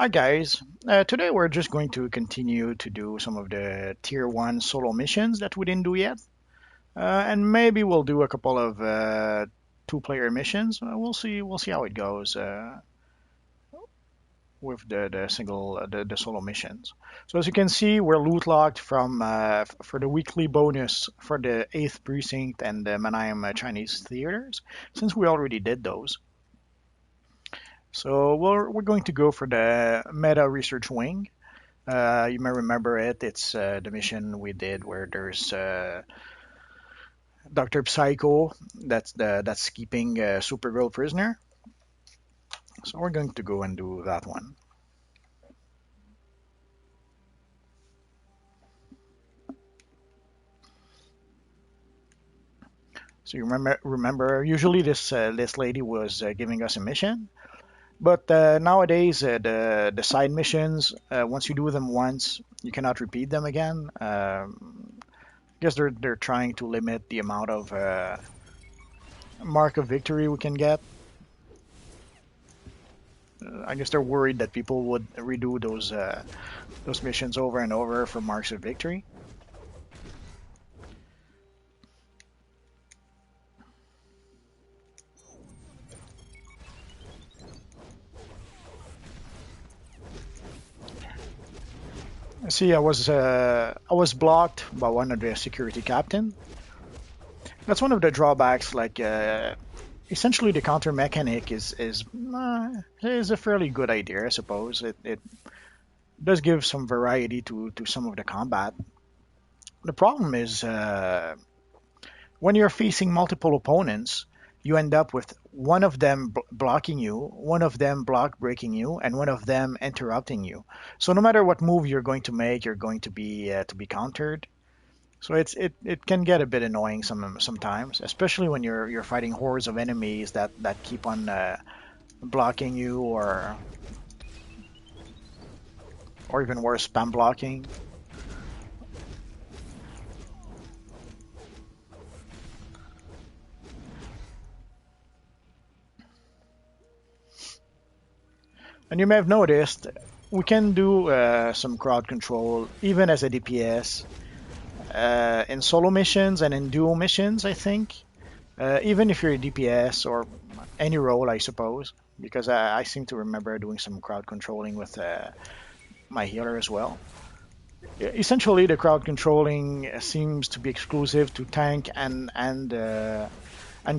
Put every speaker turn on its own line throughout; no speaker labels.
Hi guys, today we're just going to continue to do some of the tier 1 solo missions that we didn't do yet. And maybe we'll do a couple of two-player missions. We'll see how it goes with the single the solo missions. So as you can see, we're loot locked from for the weekly bonus for the 8th precinct and the Manheim Chinese theaters, since we already did those. So we're going to go for the meta research wing. You may remember it. It's the mission we did where there's Dr. Psycho that's keeping Supergirl prisoner. So we're going to go and do that one. So you remember usually this lady was giving us a mission, but nowadays the side missions once you do them once you cannot repeat them again. I guess they're trying to limit the amount of mark of victory we can get. I guess they're worried that people would redo those missions over and over for marks of victory. See, I was blocked by one of the security captain. That's one of the drawbacks. Like essentially, the counter mechanic is a fairly good idea, I suppose. It does give some variety to some of the combat. The problem is when you're facing multiple opponents, you end up with one of them blocking you, one of them block breaking you, and one of them interrupting you. So no matter what move you're going to make, you're going to be countered. So it can get a bit annoying sometimes, especially when you're fighting hordes of enemies that keep on blocking you or even worse, spam blocking. And you may have noticed we can do some crowd control even as a DPS in solo missions and in duo missions, I think. Even if you're a DPS or any role, I suppose, because I seem to remember doing some crowd controlling with my healer as well. Essentially, the crowd controlling seems to be exclusive to tank and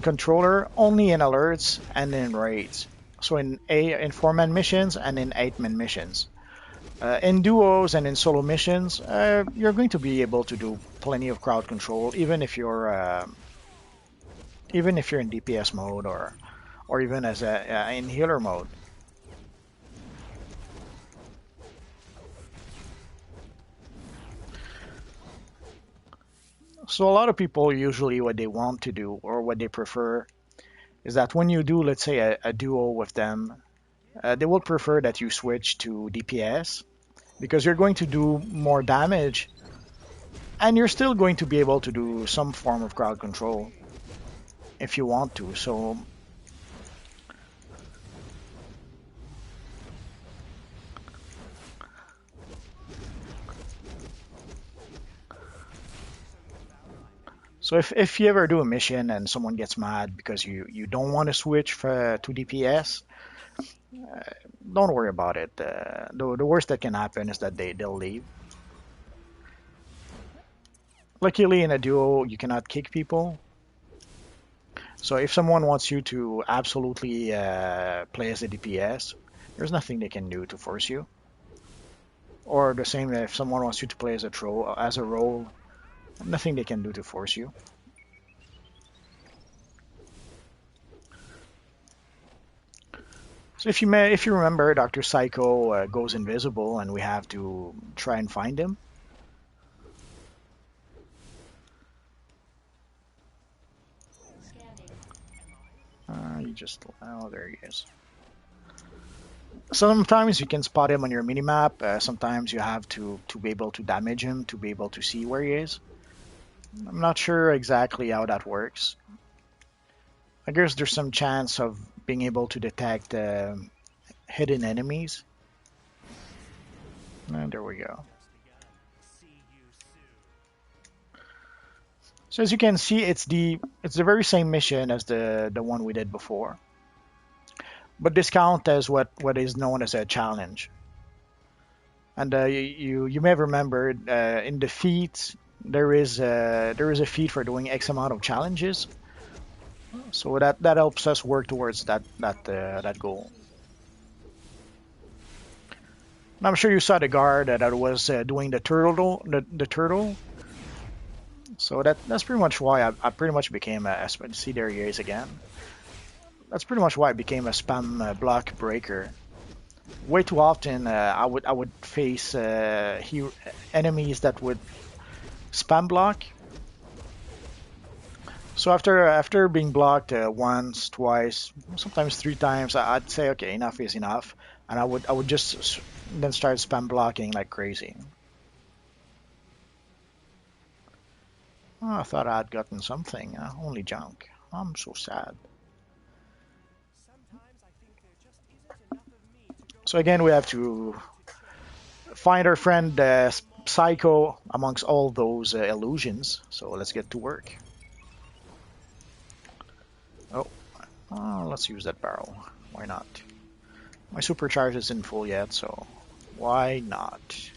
controller only in alerts and in raids. So in 4-man missions and in 8-man missions. In duos and in solo missions, you're going to be able to do plenty of crowd control, even if you're in DPS mode or even as in healer mode. So a lot of people usually what they want to do or what they prefer is that when you do, let's say, a duo with them, they will prefer that you switch to DPS because you're going to do more damage and you're still going to be able to do some form of crowd control if you want to. So if you ever do a mission and someone gets mad because you don't want to switch to DPS, don't worry about it. The worst that can happen is that they'll leave. Luckily, in a duo, you cannot kick people. So if someone wants you to absolutely play as a DPS, there's nothing they can do to force you. Or the same if someone wants you to play as a role, nothing they can do to force you. So if you remember, Dr. Psycho goes invisible, and we have to try and find him. There he is. Sometimes you can spot him on your minimap. Sometimes you have to be able to damage him to be able to see where he is. I'm not sure exactly how that works. I guess there's some chance of being able to detect hidden enemies. And there we go. So as you can see, it's the very same mission as the one we did before, but this counts as what is known as a challenge. And you may have remembered in the feat there is a feat for doing X amount of challenges, so that helps us work towards that goal. And I'm sure you saw the guard that was doing the turtle. So that's pretty much why I pretty much became a see there he is again. That's pretty much why I became a spam block breaker. Way too often I would face enemies that would spam block. So after being blocked once, twice, sometimes three times, I'd say okay, enough is enough, and I would just then start spam blocking like crazy. Oh, I thought I'd gotten something, only junk. I'm so sad. So again, we have to find our friend Psycho amongst all those illusions. So let's get to work. Oh, let's use that barrel. Why not? My supercharge isn't full yet, so why not?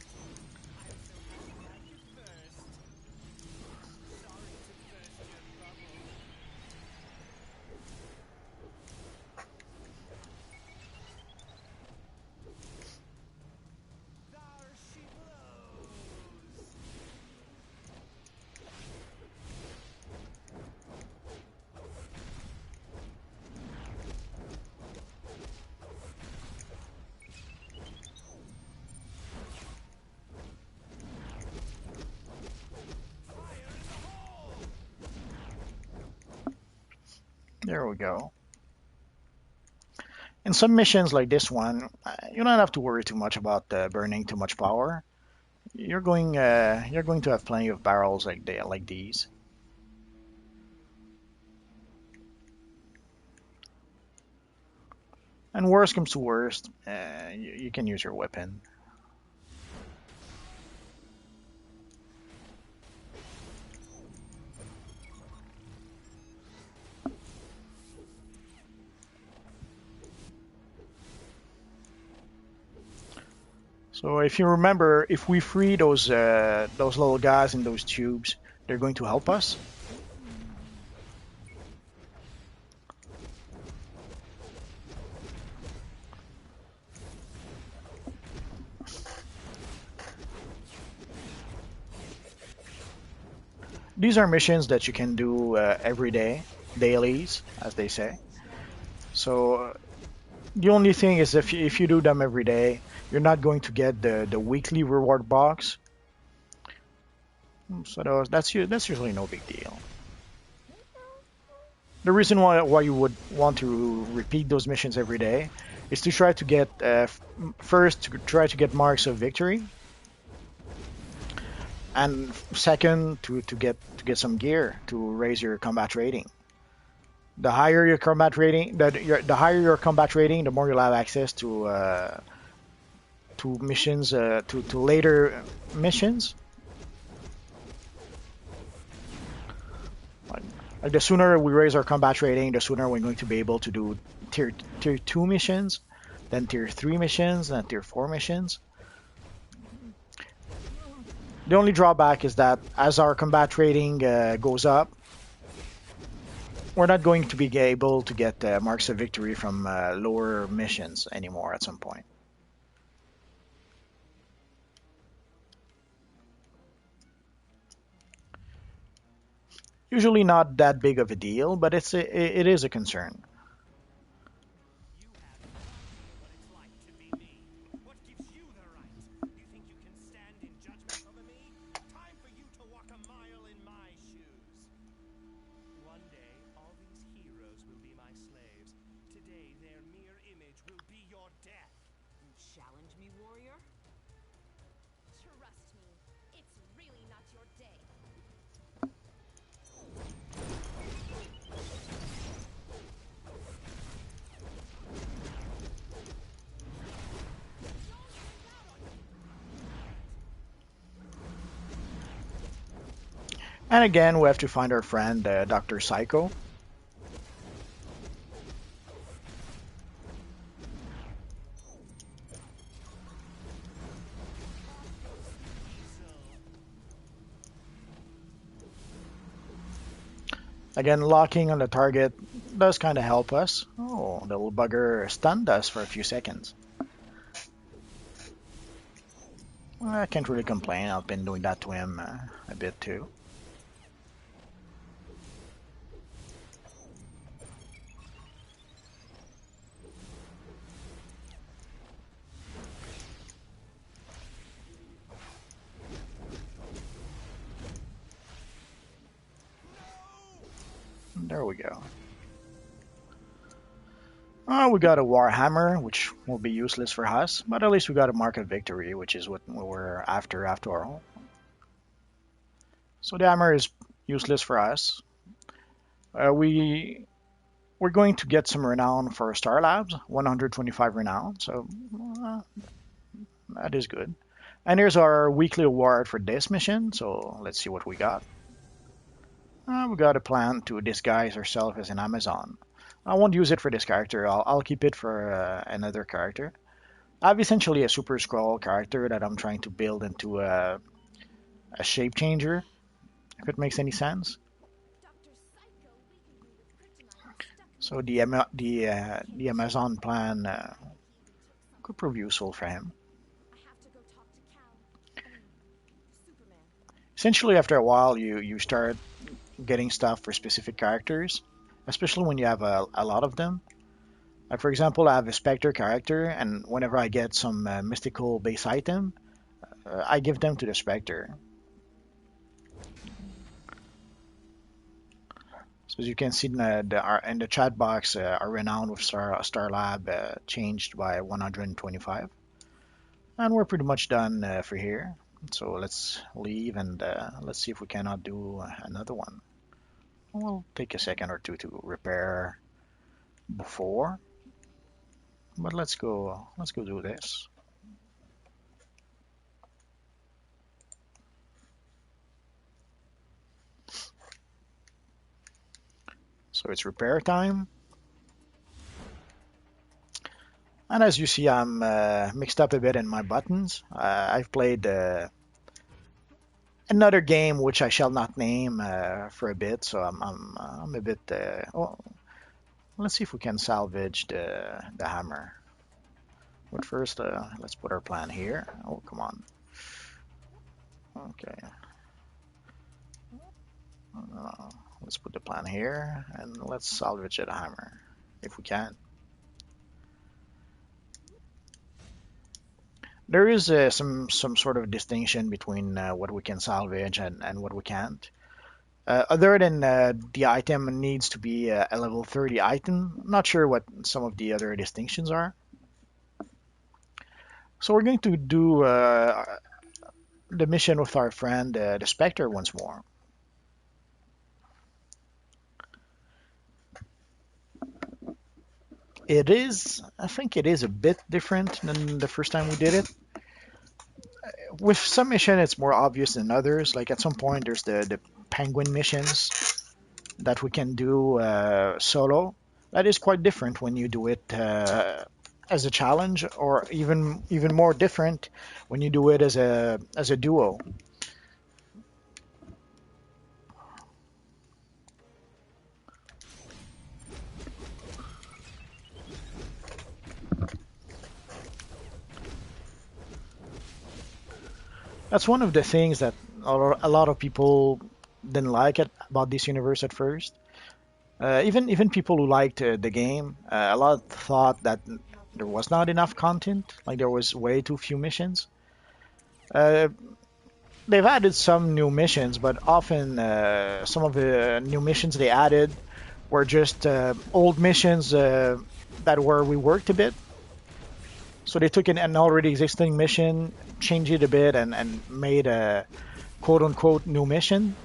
There we go. In some missions like this one, you don't have to worry too much about burning too much power. You're going to have plenty of barrels like these. And worst comes to worst, you can use your weapon. So if you remember, if we free those little guys in those tubes, they're going to help us. These are missions that you can do every day, dailies, as they say. So the only thing is if you do them every day, you're not going to get the weekly reward box. So that's usually no big deal. The reason why you would want to repeat those missions every day is to try to get first to try to get marks of victory, and second to get some gear to raise your combat rating. The higher your combat rating, the higher your combat rating, the more you'll have access to missions, to later missions. Like the sooner we raise our combat rating, the sooner we're going to be able to do tier 2 missions, then tier 3 missions, then tier 4 missions. The only drawback is that as our combat rating goes up, we're not going to be able to get marks of victory from lower missions anymore at some point. Usually not that big of a deal, but it is a concern. And again, we have to find our friend Dr. Psycho. Again, locking on the target does kind of help us. Oh, the little bugger stunned us for a few seconds. Well, I can't really complain. I've been doing that to him a bit too. There we go. We got a Warhammer, which will be useless for us, but at least we got a Mark of Victory, which is what we're after all. So the hammer is useless for us. We're going to get some renown for Star Labs, 125 renown, so uh, that is good. And here's our weekly award for this mission, so let's see what we got. We got a plan to disguise ourselves as an Amazon. I won't use it for this character, I'll keep it for another character. I have essentially a Super Scroll character that I'm trying to build into a shape changer, if it makes any sense. So the Amazon plan could prove useful for him. Essentially, after a while, you start getting stuff for specific characters, especially when you have a lot of them. Like for example, I have a Spectre character, and whenever I get some mystical base item, I give them to the Spectre. So as you can see in the chat box, our renown with Star Lab changed by 125. And we're pretty much done for here. So let's leave and let's see if we cannot do another one. We'll take a second or two to repair before. But let's go do this. So it's repair time. And as you see, I'm mixed up a bit in my buttons. I've played another game which I shall not name for a bit, so I'm a bit. Oh, let's see if we can salvage the hammer. But first, let's put our plan here. Oh, come on. Okay. Let's put the plan here, and let's salvage the hammer if we can. There is some sort of distinction between what we can salvage and what we can't. Other than the item needs to be a level 30 item, I'm not sure what some of the other distinctions are. So we're going to do the mission with our friend the Spectre once more. I think it is a bit different than the first time we did it. With some mission, it's more obvious than others. Like at some point, there's the penguin missions that we can do solo. That is quite different when you do it as a challenge, or even more different when you do it as a duo. That's one of the things that a lot of people didn't like about this universe at first. Even people who liked the game, a lot thought that there was not enough content, like there was way too few missions. Uh, they've added some new missions, but often some of the new missions they added were just old missions that were reworked a bit. So they took an already existing mission, changed it a bit, and made a quote unquote new mission.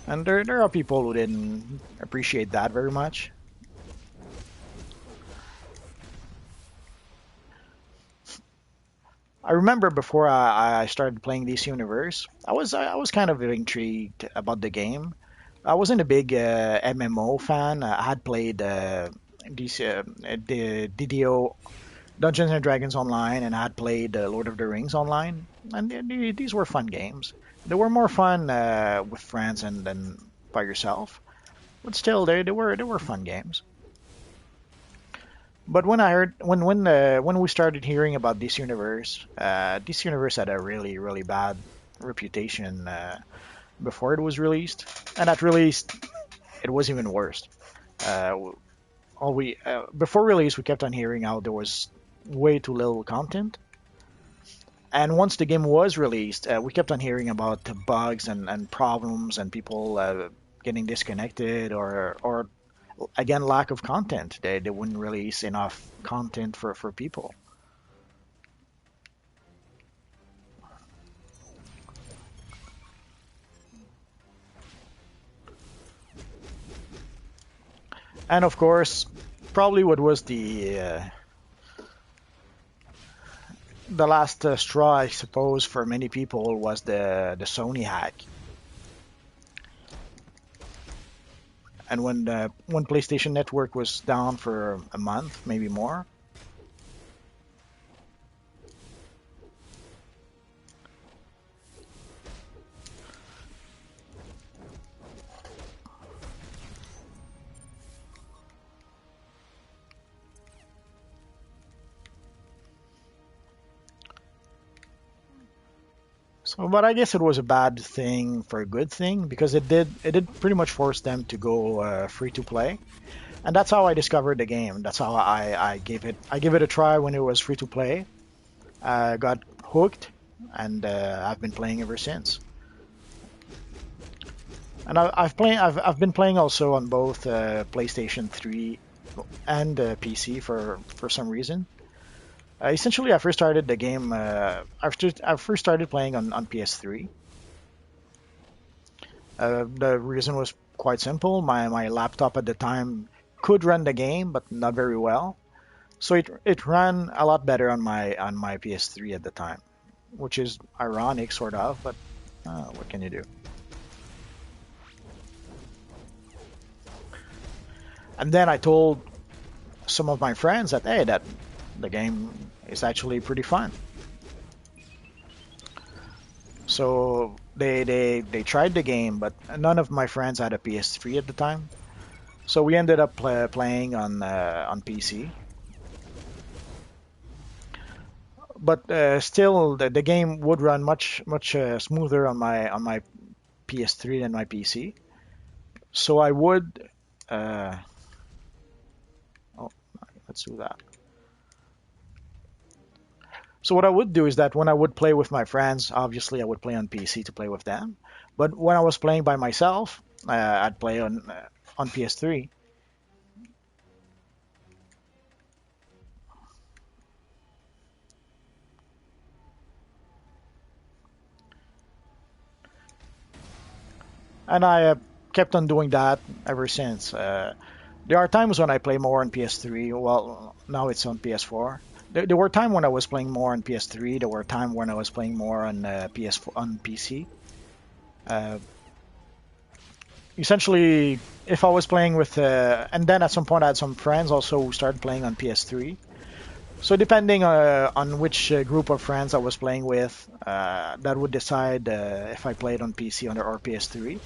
And there are people who didn't appreciate that very much. I remember before I started playing this universe, I was kind of intrigued about the game. I wasn't a big MMO fan. I had played the DDO Dungeons and Dragons online, and I had played Lord of the Rings online, and these were fun games. They were more fun with friends and than by yourself, but still, they were fun games. But when I heard when we started hearing about this universe had a really bad reputation before it was released, and at release it was even worse. Uh, all we Before release we kept on hearing how there was way too little content, and once the game was released, we kept on hearing about the bugs and problems and people getting disconnected or again lack of content. They wouldn't release enough content for people. And of course, probably what was the last straw, I suppose, for many people was the Sony hack. And when PlayStation Network was down for a month, maybe more. So, but I guess it was a bad thing for a good thing because it did pretty much force them to go free to play, and that's how I discovered the game. That's how I gave it a try when it was free to play. I got hooked, and I've been playing ever since. And I've been playing also on both PlayStation 3 and PC for some reason. Essentially, I first started the game after I first started playing on PS3. The reason was quite simple. My laptop at the time could run the game, but not very well. So it ran a lot better on my PS3 at the time, which is ironic, sort of. But what can you do? And then I told some of my friends that hey, that the game is actually pretty fun. So they tried the game, but none of my friends had a PS3 at the time. So we ended up playing on PC. But still, the game would run much smoother on my PS3 than my PC. So I would. Uh, oh, let's do that. So what I would do is that when I would play with my friends, obviously I would play on PC to play with them. But when I was playing by myself, I'd play on PS3. And I kept on doing that ever since. There are times when I play more on PS3. Well, now it's on PS4. There were times when I was playing more on PS3. There were times when I was playing more on PS4 on PC. Uh, Essentially, if I was playing with, and then at some point I had some friends also who started playing on PS3. So depending on which group of friends I was playing with, that would decide if I played on PC or PS3.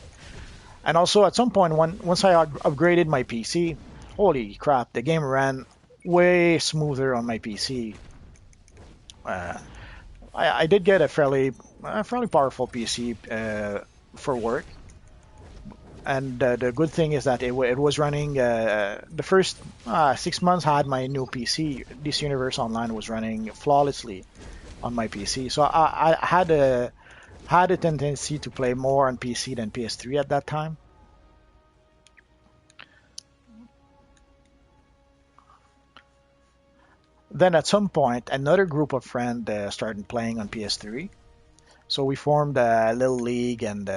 And also at some point, once I upgraded my PC, holy crap, the game ran way smoother on my PC. Uh, I did get a fairly powerful PC for work, and the good thing is that it was running the first 6 months I had my new PC. This Universe Online was running flawlessly on my PC, so I had a tendency to play more on PC than PS3 at that time. Then at some point, another group of friends started playing on PS3. So we formed a little league, and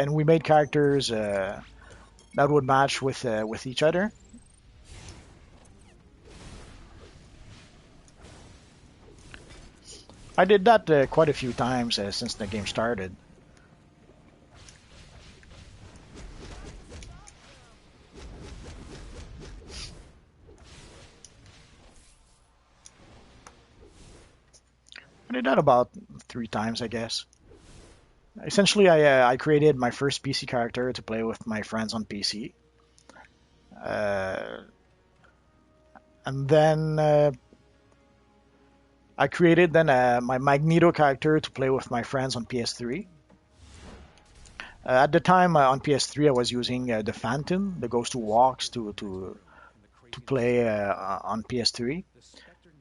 we made characters that would match with each other. I did that quite a few times since the game started. I did that about 3 times, I guess. Essentially, I created my first PC character to play with my friends on PC, uh, and then I created then my Magneto character to play with my friends on PS3. At the time on PS3, I was using the Phantom, the Ghost Who Walks, to play on PS3.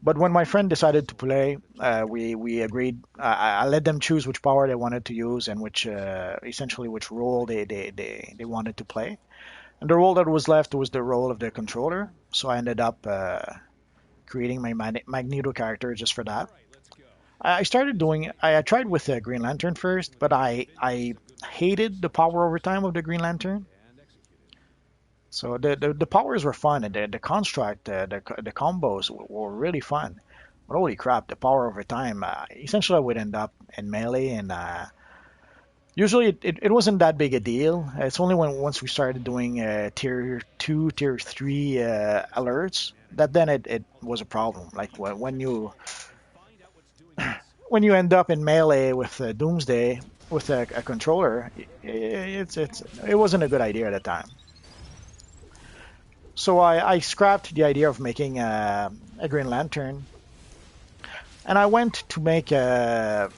But when my friend decided to play, we agreed. I let them choose which power they wanted to use and which essentially which role they wanted to play. And the role that was left was the role of the controller. So I ended up creating my Magneto character just for that. I started doing. I tried with Green Lantern first, but I hated the power over time of the Green Lantern. So the powers were fun, and the construct, the combos were really fun. But holy crap, the power over time. Essentially, I would end up in melee, and usually it wasn't that big a deal. It's only when once we started doing tier 2, tier 3 alerts that then it was a problem. Like when you end up in melee with Doomsday with a controller, it wasn't a good idea at the time. So I scrapped the idea of making a Green Lantern, and I went to make a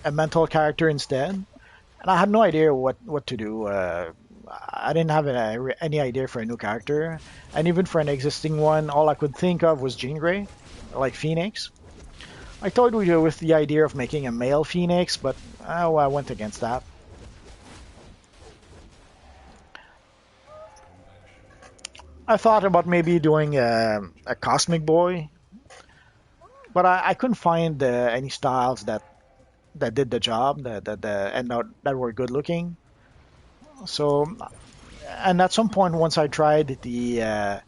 mental character instead. And I had no idea what to do. I didn't have any idea for a new character, and even for an existing one, all I could think of was Jean Grey, like Phoenix. I toyed with the idea of making a male Phoenix, but I went against that. I thought about maybe doing a Cosmic Boy, but I couldn't find any styles that did the job that were good looking. So, and at some point, once I tried the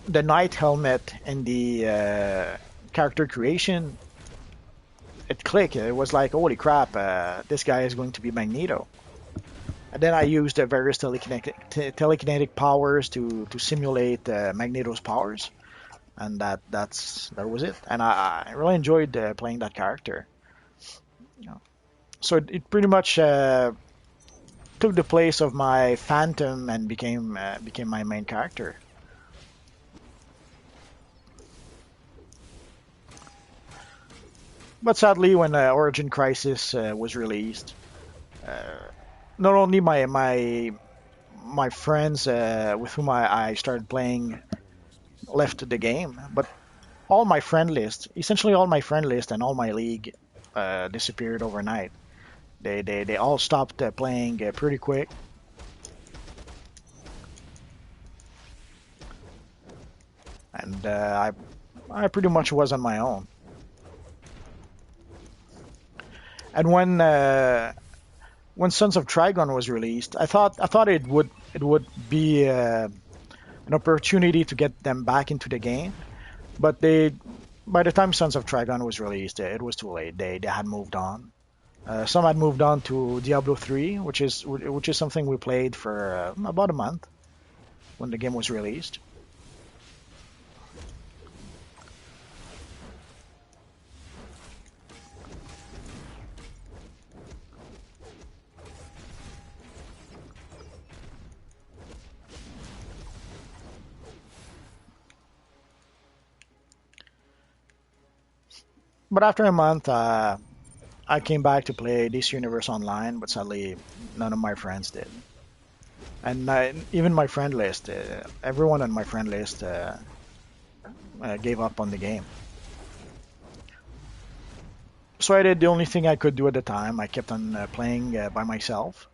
Knight helmet in the character creation, it clicked. It was like, holy crap, this guy is going to be Magneto. And then I used various telekinetic powers to simulate Magneto's powers, and that was it. And I really enjoyed playing that character. You know. So it pretty much took the place of my Phantom and became my main character. But sadly, when Origin Crisis was released, uh, not only my friends with whom I started playing left the game, but all my friend list, essentially all my friend list and all my league disappeared overnight. They all stopped playing pretty quick. And I pretty much was on my own. And when Sons of Trigon was released, I thought it would be an opportunity to get them back into the game, but by the time Sons of Trigon was released, it was too late. They had moved on. Some had moved on to Diablo 3, which is something we played for about a month when the game was released. But after a month, I came back to play DC Universe Online, but sadly, none of my friends did. And even my friend list, everyone on my friend list gave up on the game. So I did the only thing I could do at the time. I kept on playing by myself.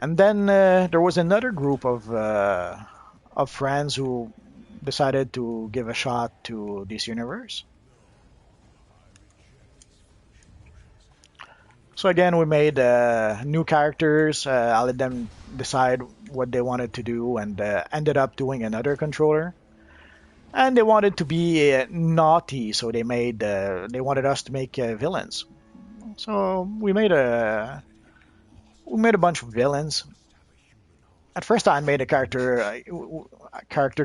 And then there was another group of friends who decided to give a shot to this universe. So again, we made new characters. I let them decide what they wanted to do, and ended up doing another controller. And they wanted to be naughty, so they wanted us to make villains. So we made a bunch of villains. At first, I made a character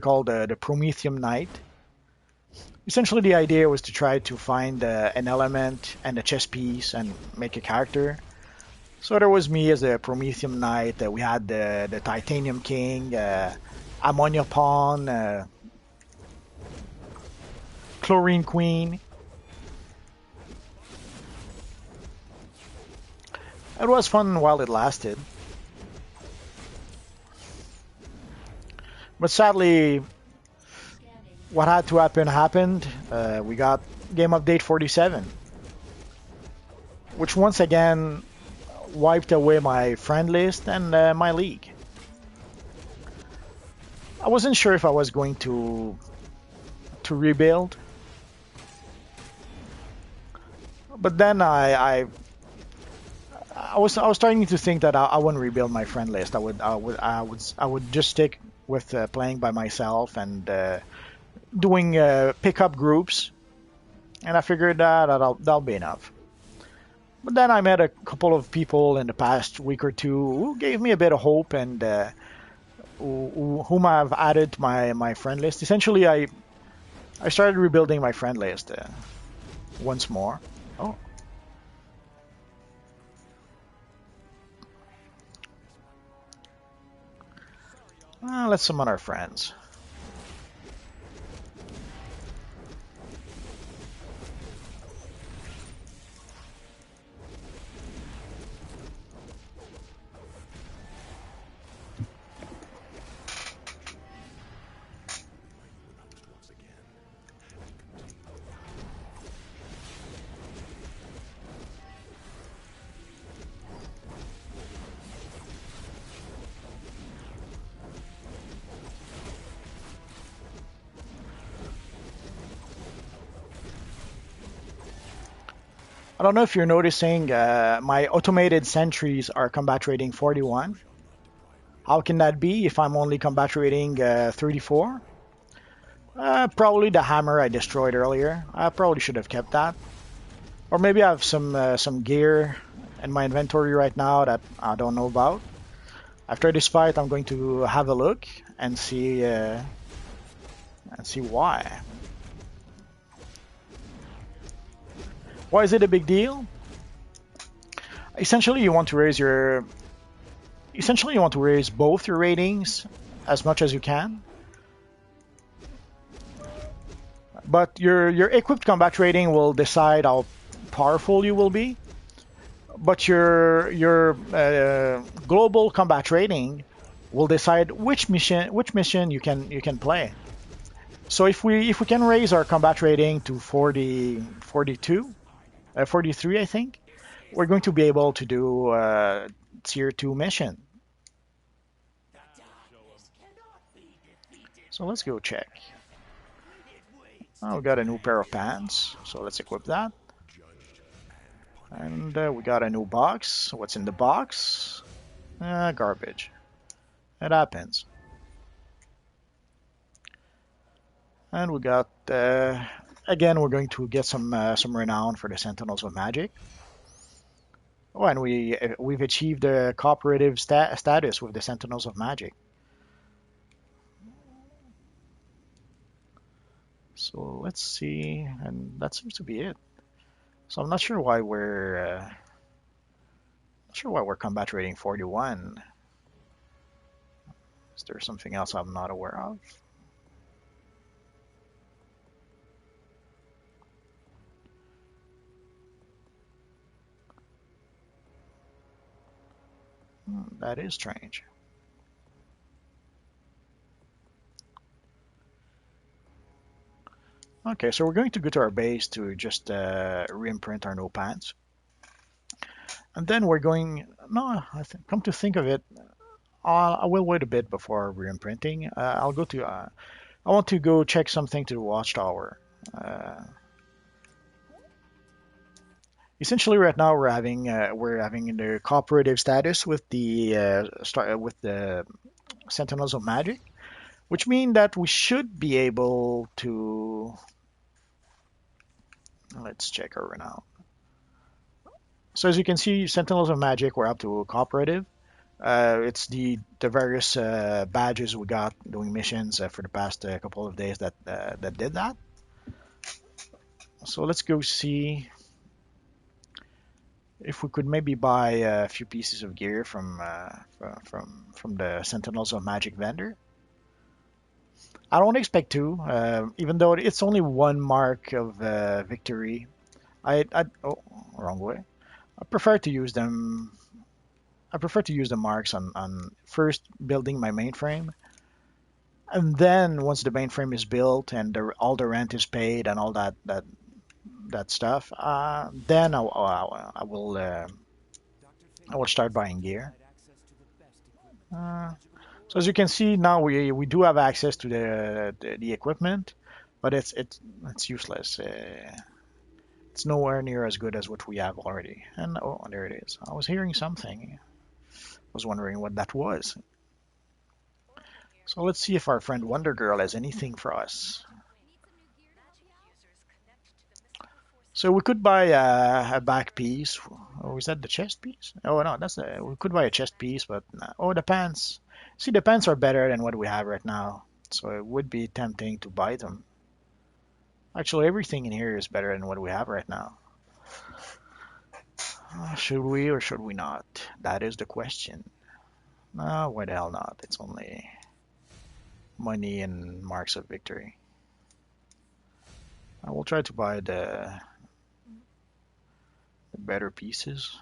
called the Prometheum Knight. Essentially, the idea was to try to find an element and a chess piece and make a character. So there was me as the Prometheum Knight. We had the Titanium King, Ammonia Pawn, Chlorine Queen. It was fun while it lasted. But sadly, what had to happen happened. We got game update 47, which once again wiped away my friend list and my league. I wasn't sure if I was going to rebuild, but then I was starting to think that I wouldn't rebuild my friend list. I would just stick with playing by myself and doing pickup groups, and I figured that'll be enough. But then I met a couple of people in the past week or two who gave me a bit of hope, and whom I've added to my friend list. Essentially, I started rebuilding my friend list once more. Oh. Let's summon our friends. I don't know if you're noticing, my automated sentries are combat rating 41. How can that be if I'm only combat rating 34? Probably the hammer I destroyed earlier. I probably should have kept that. Or maybe I have some gear in my inventory right now that I don't know about. After this fight, I'm going to have a look and see why. Why is it a big deal? Essentially, you want to raise both your ratings as much as you can. But your equipped combat rating will decide how powerful you will be. But your global combat rating will decide which mission you can play. So if we can raise our combat rating to 43, I think, we're going to be able to do tier 2 mission. So let's go check. Oh, we got a new pair of pants, so let's equip that. And we got a new box. What's in the box? Garbage. It happens. And we got, again, we're going to get some renown for the Sentinels of Magic. Oh, and we've achieved the cooperative status with the Sentinels of Magic. So let's see, and that seems to be it. So I'm not sure why we're combat rating 41. Is there something else I'm not aware of? That is strange. Okay, so we're going to go to our base to just re-imprint our new pants. And then we're going... No, come to think of it, I will wait a bit before re-imprinting. I'll go to... I want to go check something to the Watchtower. Essentially, right now we're having the cooperative status with the Sentinels of Magic, which means that we should be able to. Let's check our renown. So as you can see, Sentinels of Magic, we're up to cooperative. It's the various badges we got doing missions for the past couple of days that did that. So let's go see if we could maybe buy a few pieces of gear from the Sentinels of Magic vendor. I don't expect to, even though it's only one mark of victory. Oh, wrong way. I prefer to use them. I prefer to use the marks on first building my mainframe, and then once the mainframe is built and all the rent is paid and all that stuff, then I will start buying gear. Uh, so as you can see now, we do have access to the equipment, but it's useless. It's nowhere near as good as what we have already. And oh, there it is. I was hearing something. I was wondering what that was. So let's see if our friend Wonder Girl has anything for us. So we could buy a back piece. Oh, is that the chest piece? Oh no, we could buy a chest piece, but oh, the pants. See, the pants are better than what we have right now, so it would be tempting to buy them. Actually, everything in here is better than what we have right now. Should we or should we not? That is the question. No, why the hell not? It's only money and marks of victory. I will try to buy the better pieces.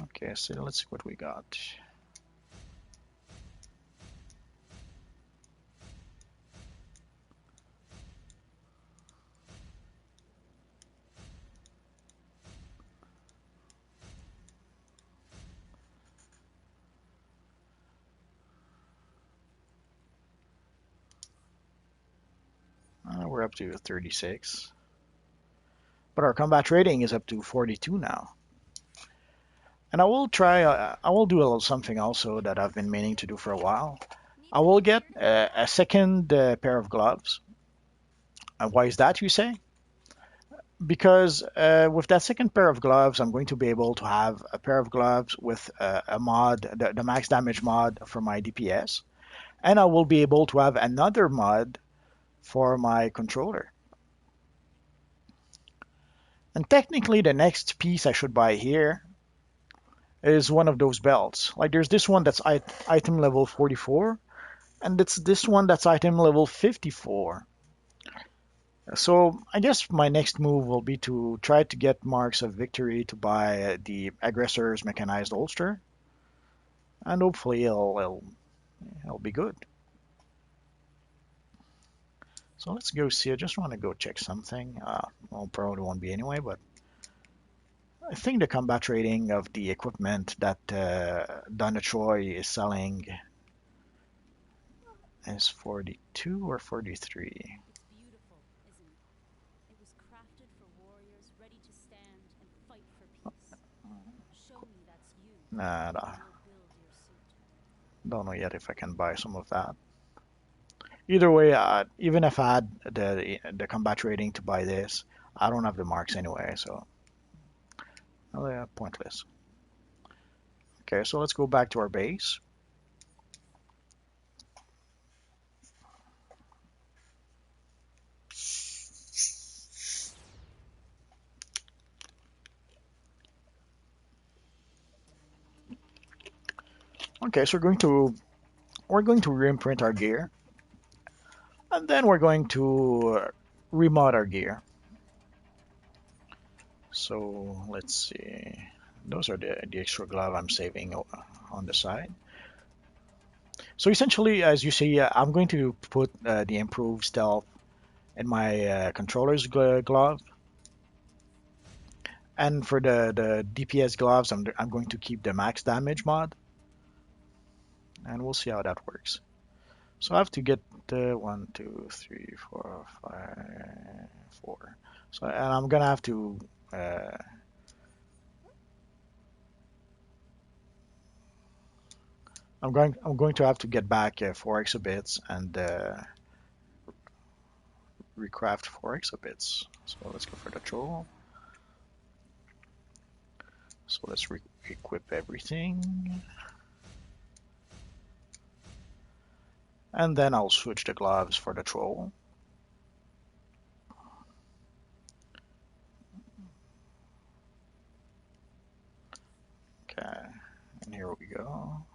Okay, so let's see what we got. We're up to 36. But our combat rating is up to 42 now. And I will try, I will do a little something also that I've been meaning to do for a while. I will get a second pair of gloves. And why is that, you say? Because with that second pair of gloves, I'm going to be able to have a pair of gloves with a mod, the max damage mod for my DPS. And I will be able to have another mod for my controller. And technically, the next piece I should buy here is one of those belts. Like there's this one that's item level 44, and it's this one that's item level 54. So I guess my next move will be to try to get marks of victory to buy the aggressor's mechanized holster, and hopefully it'll be good. So let's go see. I just want to go check something. Well, probably won't be anyway, but I think the combat rating of the equipment that Donna Troy is selling is 42 or 43. Nah, don't know yet if I can buy some of that. Either way, even if I had the combat rating to buy this, I don't have the marks anyway, so well, yeah, pointless. Okay, so let's go back to our base. Okay, so we're going to reimprint our gear, and then we're going to remod our gear. So let's see. Those are the extra glove I'm saving on the side. So essentially, as you see, I'm going to put the improved stealth in my controller's glove. And for the DPS gloves, I'm going to keep the max damage mod. And we'll see how that works. So I have to get 1, 2, 3, 4, 5, 4. So and I'm gonna have to. I'm going to have to get back 4 exhibits and recraft 4 exhibits. So let's go for the troll. So let's equip everything. And then I'll switch the gloves for the troll. Okay, and here we go.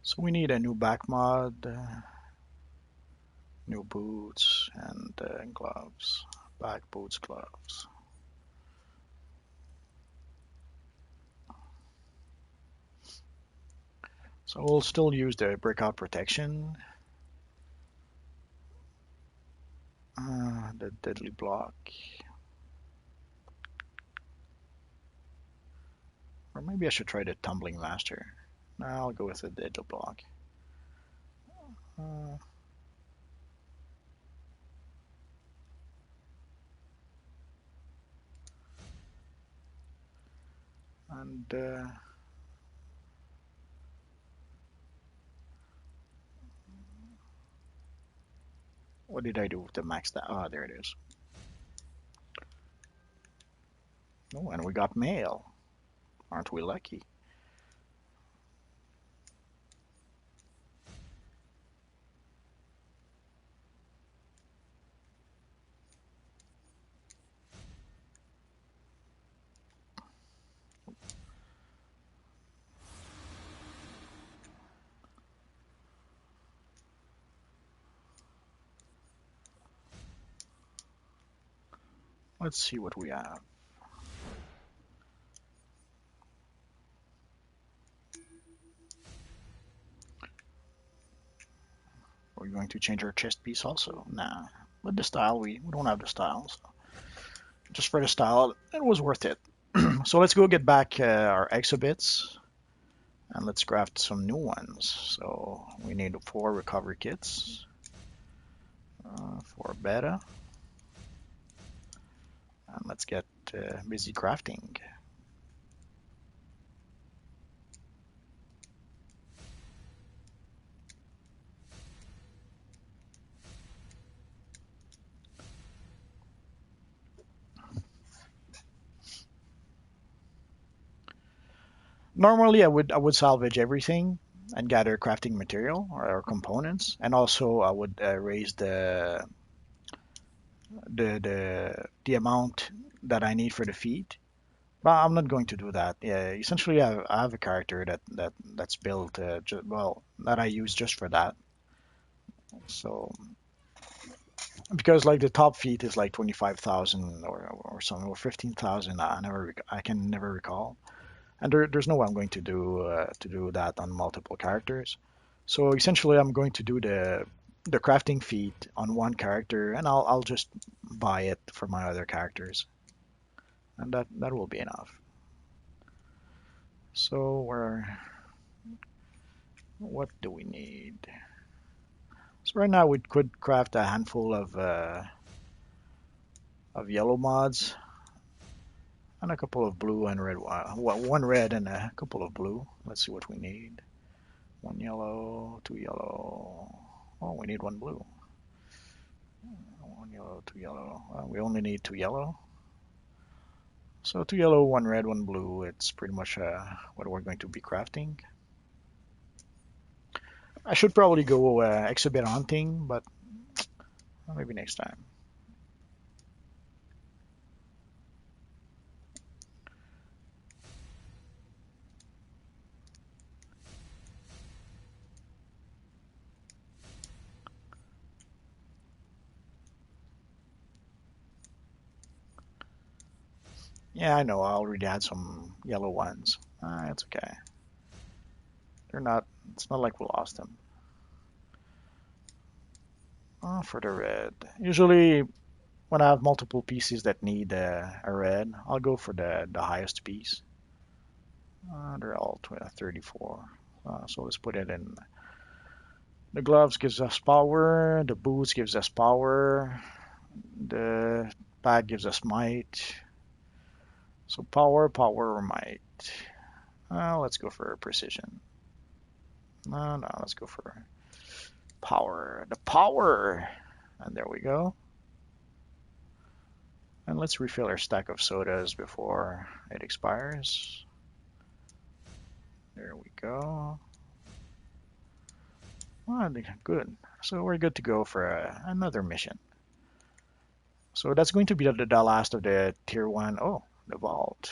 So we need a new back mod, new boots, and gloves. Back boots, gloves. So we'll still use the breakout protection, the deadly block, or maybe I should try the tumbling master. No, I'll go with the deadly block. Uh, and what did I do with the max? Ah, there it is. Oh, and we got mail. Aren't we lucky? Let's see what we have. Are we going to change our chest piece also? Nah. But the style, we don't have the style. So just for the style, it was worth it. So let's go get back our exhibits and let's craft some new ones. So we need 4 recovery kits, 4 beta, and let's get busy crafting. Normally, I would salvage everything and gather crafting material or components, and also I would raise the amount that I need for the feed. But I'm not going to do that. Yeah, essentially, I have a character that's built well that I use just for that. So because like the top feed is like 25,000 or something or 15,000, I can never recall. And there's no way I'm going to do that on multiple characters. So essentially, I'm going to do the crafting feat on one character, and I'll just buy it for my other characters, and that will be enough. So what do we need? So right now we could craft a handful of yellow mods and a couple of blue and red. One red and a couple of blue. Let's see what we need. 1 yellow, 2 yellow. Oh, we need 1 blue. 1 yellow, 2 yellow. We only need 2 yellow. So 2 yellow, 1 red, 1 blue. It's pretty much what we're going to be crafting. I should probably go exhibit hunting, but maybe next time. Yeah, I know. I already had some yellow ones. It's okay. They're not. It's not like we lost them. Oh, for the red. Usually, when I have multiple pieces that need a red, I'll go for the highest piece. They're all 34. So let's put it in. The gloves gives us power. The boots gives us power. The pad gives us might. So power, power, or might. Let's go for precision. No, let's go for power. The power. And there we go. And let's refill our stack of sodas before it expires. There we go. Oh, good. So we're good to go for another mission. So that's going to be the last of the tier 1. Oh, the vault.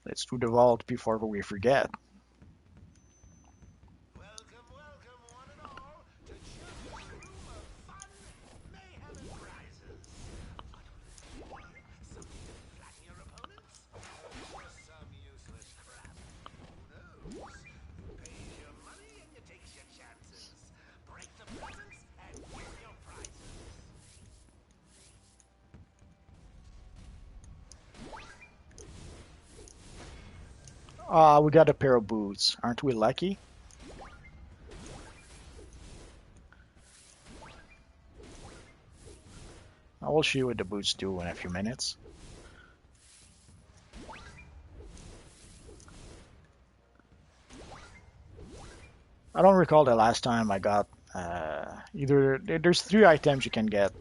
Let's do the vault before we forget.
Welcome, welcome, one and all, to Children's Room of Fun, Mayhem, and Prizes. What will it be? Something to flatten your opponents? Or some useless crap? Who knows? You pays your money and you takes your chances. Break the presents and win your prizes.
We got a pair of boots. Aren't we lucky? I will show you what the boots do in a few minutes. I don't recall the last time I got either. There's 3 items you can get.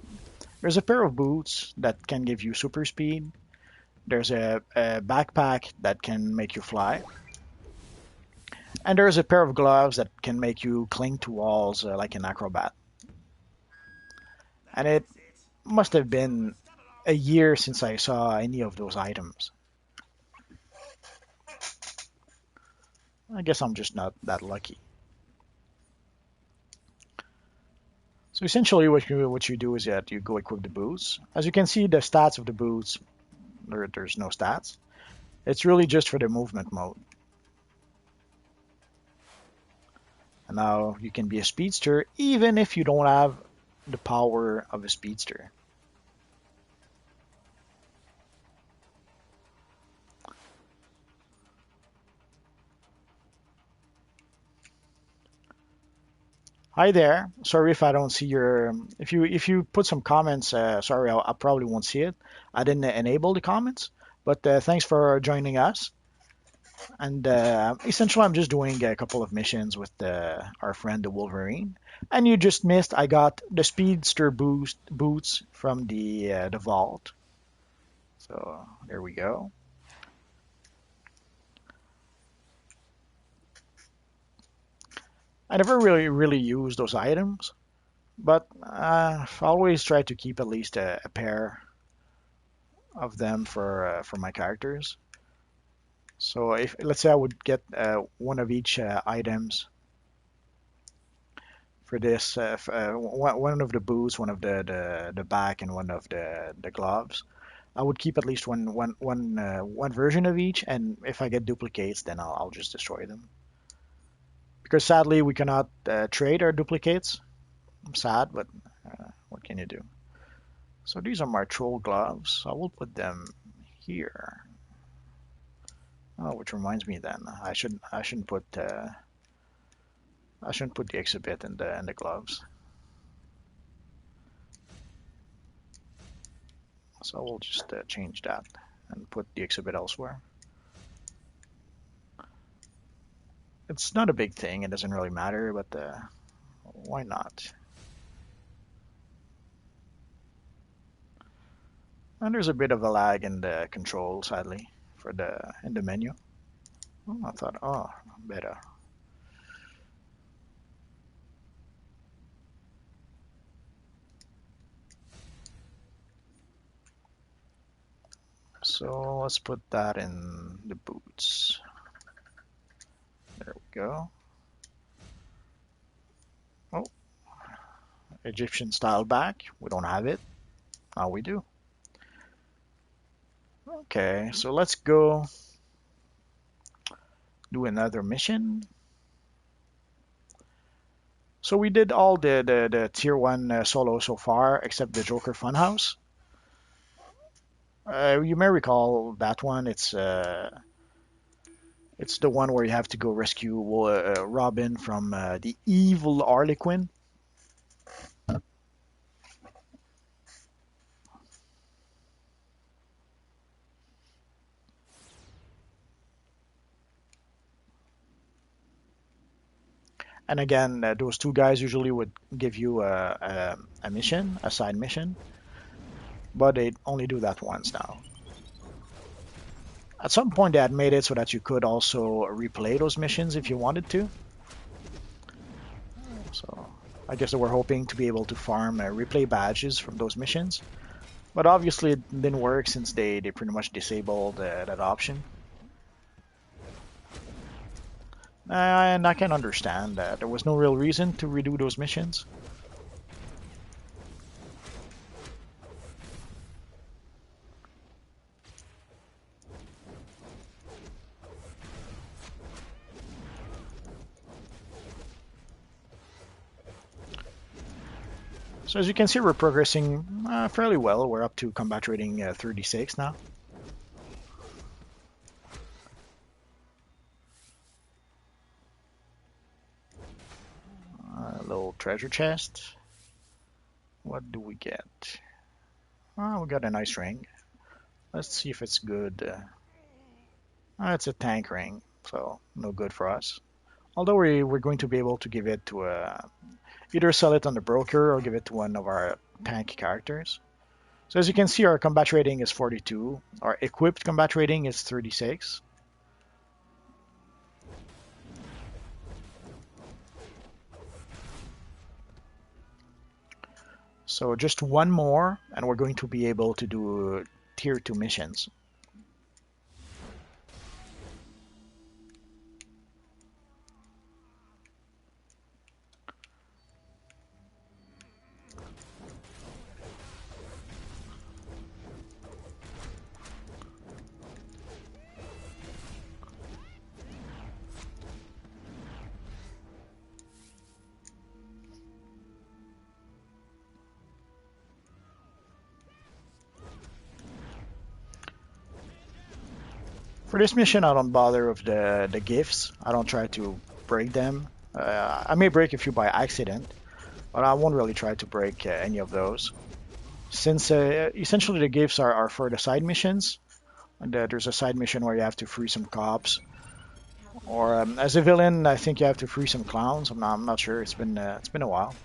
There's a pair of boots that can give you super speed. There's a backpack that can make you fly. And there's a pair of gloves that can make you cling to walls like an acrobat. And it
That's it.
must have
Come
been
and step
a
along.
year since I saw any of those items. I guess I'm just not that lucky. So essentially, what you do is that you go equip the boots. As you can see, the stats of the boots, there's no stats. It's really just for the movement mode. And now you can be a speedster even if you don't have the power of a speedster. Hi there. Sorry if I don't see your. If you put some comments, sorry, I probably won't see it. I didn't enable the comments, but thanks for joining us. And essentially, I'm just doing a couple of missions with our friend the Wolverine. And you just missed. I got the speedster boots from the vault. So there we go. I never really use those items, but I always try to keep at least a pair of them for my characters. So if let's say I would get one of each items for this, one of the boots, one of the back, and one of the gloves. I would keep at least one version of each, and if I get duplicates, then I'll just destroy them. Because sadly, we cannot trade our duplicates. I'm sad, but what can you do? So these are my troll gloves. I will put them here. Oh, which reminds me, then I shouldn't put the exhibit in the gloves. So we'll just change that and put the exhibit elsewhere. It's not a big thing. It doesn't really matter, but why not? And there's a bit of a lag in the control, sadly, for the in the menu. Oh, I thought, oh, better. So let's put that in the boots. There we go. Oh, Egyptian style back. We don't have it. Now we do. Okay, so let's go do another mission. So we did all the tier 1 solo so far, except the Joker Funhouse. You may recall that one. It's the one where you have to go rescue Robin from the evil Harley Quinn. And again, those two guys usually would give you a mission, a side mission, but they only do that once now. At some point, they had made it so that you could also replay those missions if you wanted to. So I guess they were hoping to be able to farm replay badges from those missions. But obviously it didn't work since they pretty much disabled that option. And I can understand that. There was no real reason to redo those missions. So as you can see, we're progressing fairly well. We're up to combat rating 36 now. A little treasure chest. What do we get? Oh, we got a nice ring. Let's see if it's good. It's a tank ring, so no good for us. Although we're going to be able to give it to either sell it on the broker or give it to one of our tank characters. So as you can see, our combat rating is 42. Our equipped combat rating is 36. So just one more, and we're going to be able to do tier 2 missions. For this mission, I don't bother with the gifts. I don't try to break them. I may break a few by accident, but I won't really try to break any of those. Since essentially the gifts are for the side missions, and there's a side mission where you have to free some cops, or as a villain, I think you have to free some clowns. I'm not sure. It's been a while.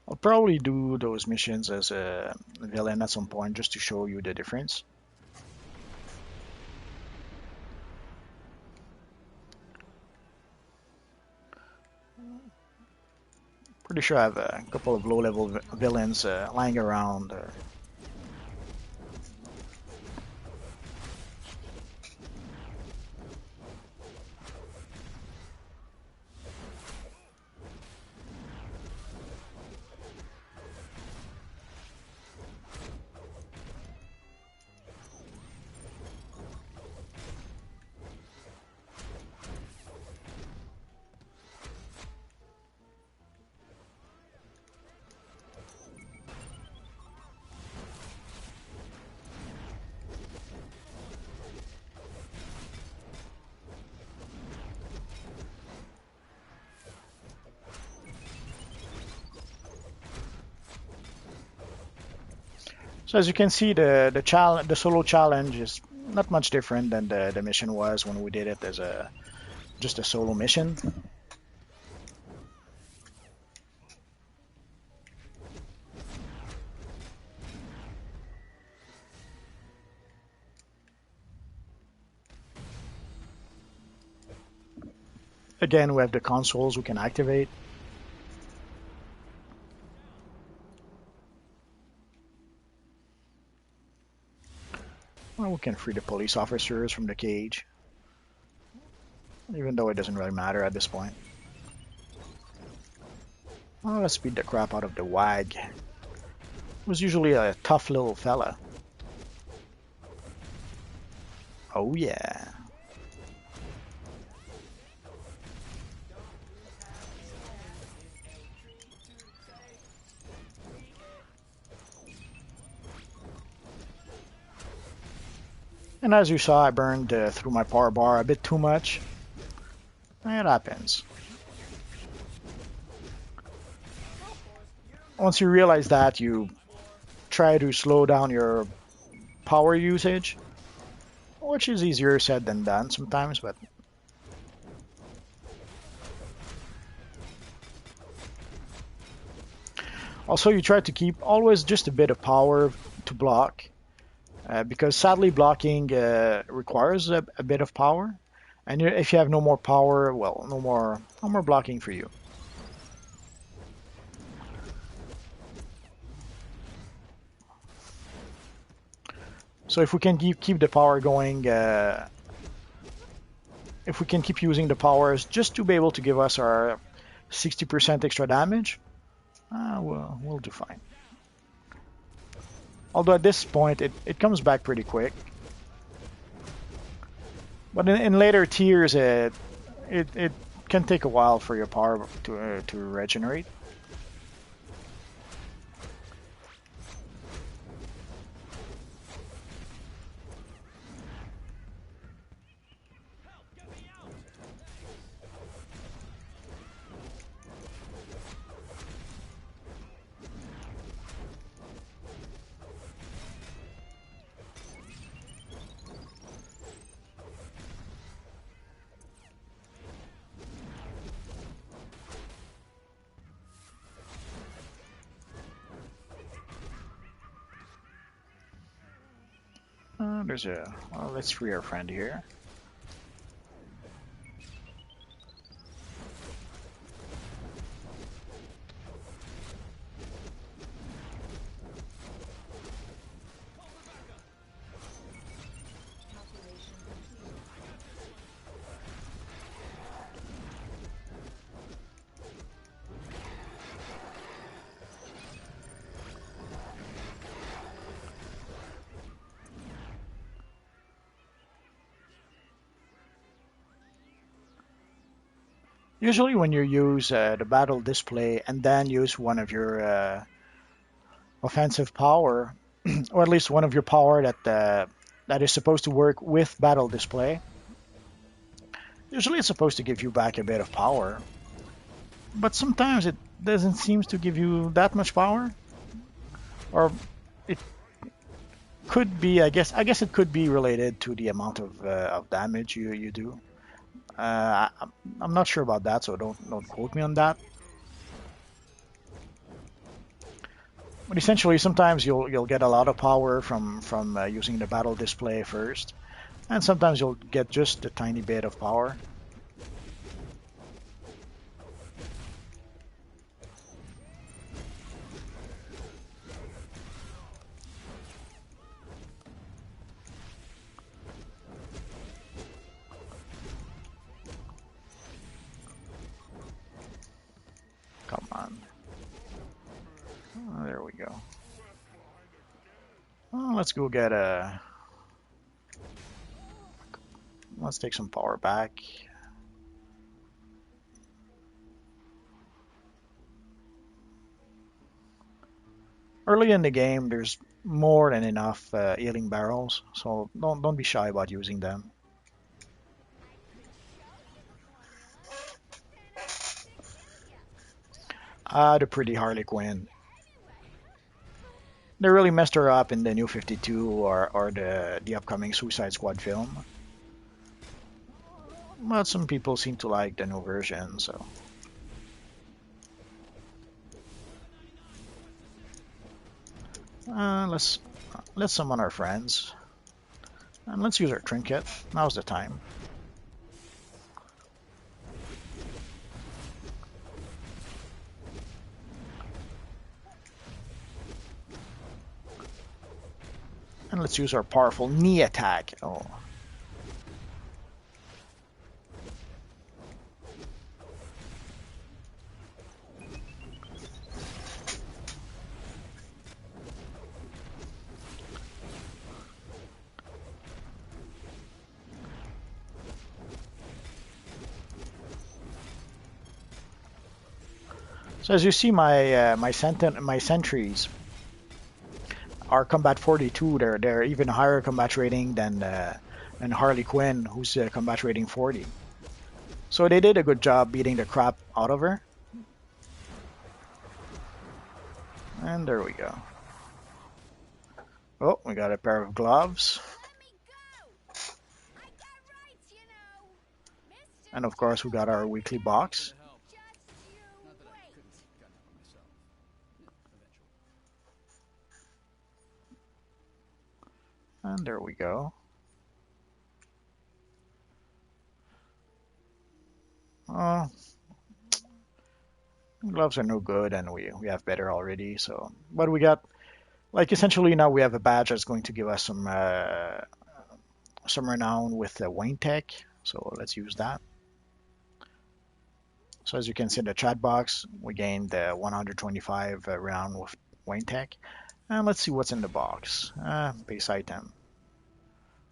I'll probably do those missions as a villain at some point just to show you the difference. Pretty sure I have a couple of low-level villains lying around. So as you can see, the solo challenge is not much different than the mission was when we did it as just a solo mission. Again, we have the consoles we can activate. Well, we can free the police officers from the cage, even though it doesn't really matter at this point. Well, let's beat the crap out of the wag. Was usually a tough little fella. Oh yeah. And as you saw, I burned through my power bar a bit too much. It happens. Once you realize that, you try to slow down your power usage, which is easier said than done sometimes, but also you try to keep always just a bit of power to block, because sadly blocking requires a bit of power, and if you have no more power, well, no more blocking for you. So if we can keep the power going, if we can keep using the powers just to be able to give us our 60% extra damage, we'll do fine. Although at this point it comes back pretty quick. But in later tiers, it can take a while for your power to regenerate. There's a... Well, let's free our friend here. Usually when you use the battle display and then use one of your offensive power, or at least one of your power that is supposed to work with battle display, usually it's supposed to give you back a bit of power. But sometimes it doesn't seem to give you that much power. Or it could be, I guess it could be related to the amount of damage you do. I'm not sure about that, so don't quote me on that. But essentially, sometimes you'll get a lot of power from using the battle display first, and sometimes you'll get just a tiny bit of power. Come on. Oh, there we go. Oh, let's go get a... Let's take some power back. Early in the game, there's more than enough healing barrels, so don't be shy about using them. The pretty Harley Quinn. They really messed her up in the New 52 or the upcoming Suicide Squad film. But some people seem to like the new version, so... let's summon our friends. And let's use our trinket. Now's the time. let's use our powerful knee attack. Oh. So as you see, my sentries are combat 42. They're even higher combat rating than Harley Quinn, who's combat rating 40. So they did a good job beating the crap out of her. And there we go. Oh, we got a pair of gloves. And of course, we got our weekly box. And there we go. Gloves are no good, and we have better already. So, but we got like essentially now we have a badge that's going to give us some renown with Wayne Tech. So let's use that. So as you can see in the chat box, we gained 125 renown with Wayne Tech. And let's see what's in the box. Base item.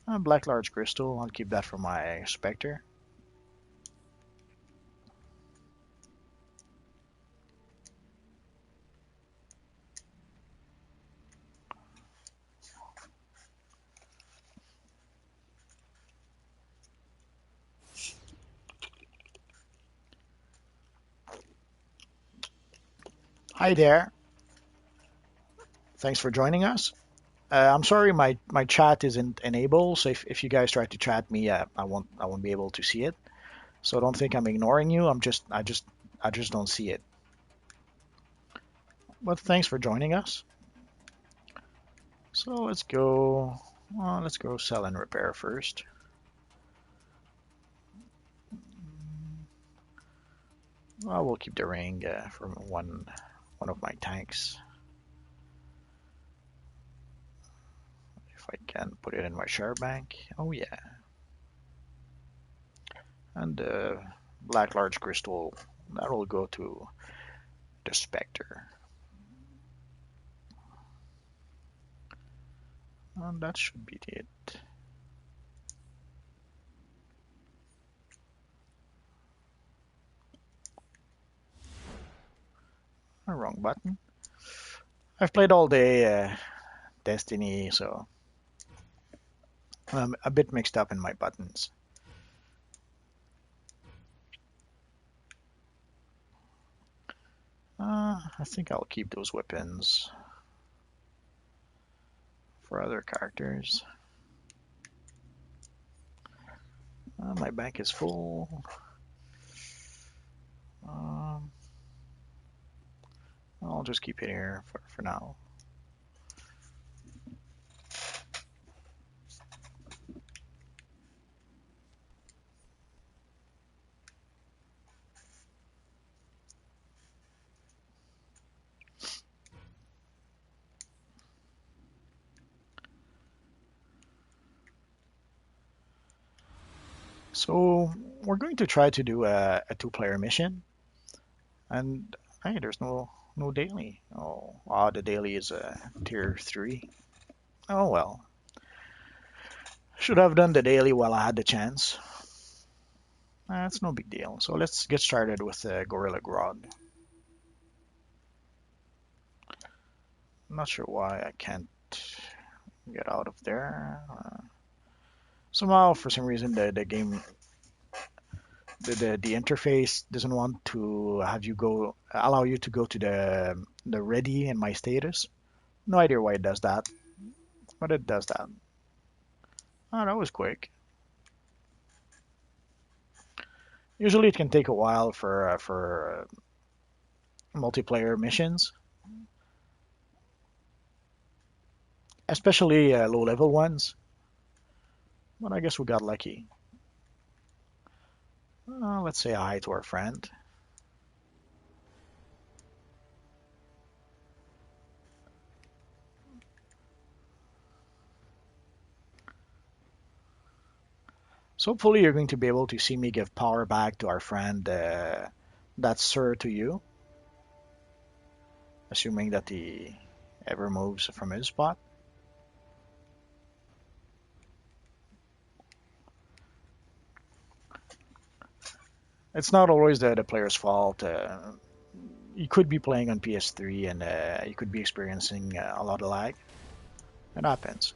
Black large crystal. I'll keep that for my Spectre. Hi there. Thanks for joining us. I'm sorry my chat isn't enabled, so if you guys try to chat me, I won't be able to see it. So don't think I'm ignoring you. I just don't see it. But thanks for joining us. So let's go sell and repair first. Well, we'll keep the ring for one of my tanks. If I can put it in my share bank. Oh yeah. And black large crystal, that will go to the Spectre. And that should be it. Wrong button. I've played all day Destiny, so I'm a bit mixed up in my buttons. I think I'll keep those weapons for other characters. My bank is full. I'll just keep it here for now. So we're going to try to do a two-player mission, and hey, there's no daily. Oh, the daily is tier 3. Oh well, should have done the daily while I had the chance. It's no big deal. So let's get started with Gorilla Grodd. I'm not sure why I can't get out of there. Somehow, for some reason, the game, the interface doesn't want to have you allow you to go to the ready in my status. No idea why it does that, but it does that. Oh, that was quick. Usually, it can take a while for multiplayer missions, especially low-level ones. But I guess we got lucky. Let's say hi to our friend. So hopefully you're going to be able to see me give power back to our friend that's Sir to you, assuming that he ever moves from his spot. It's not always the player's fault. You could be playing on PS3 and you could be experiencing a lot of lag. It happens.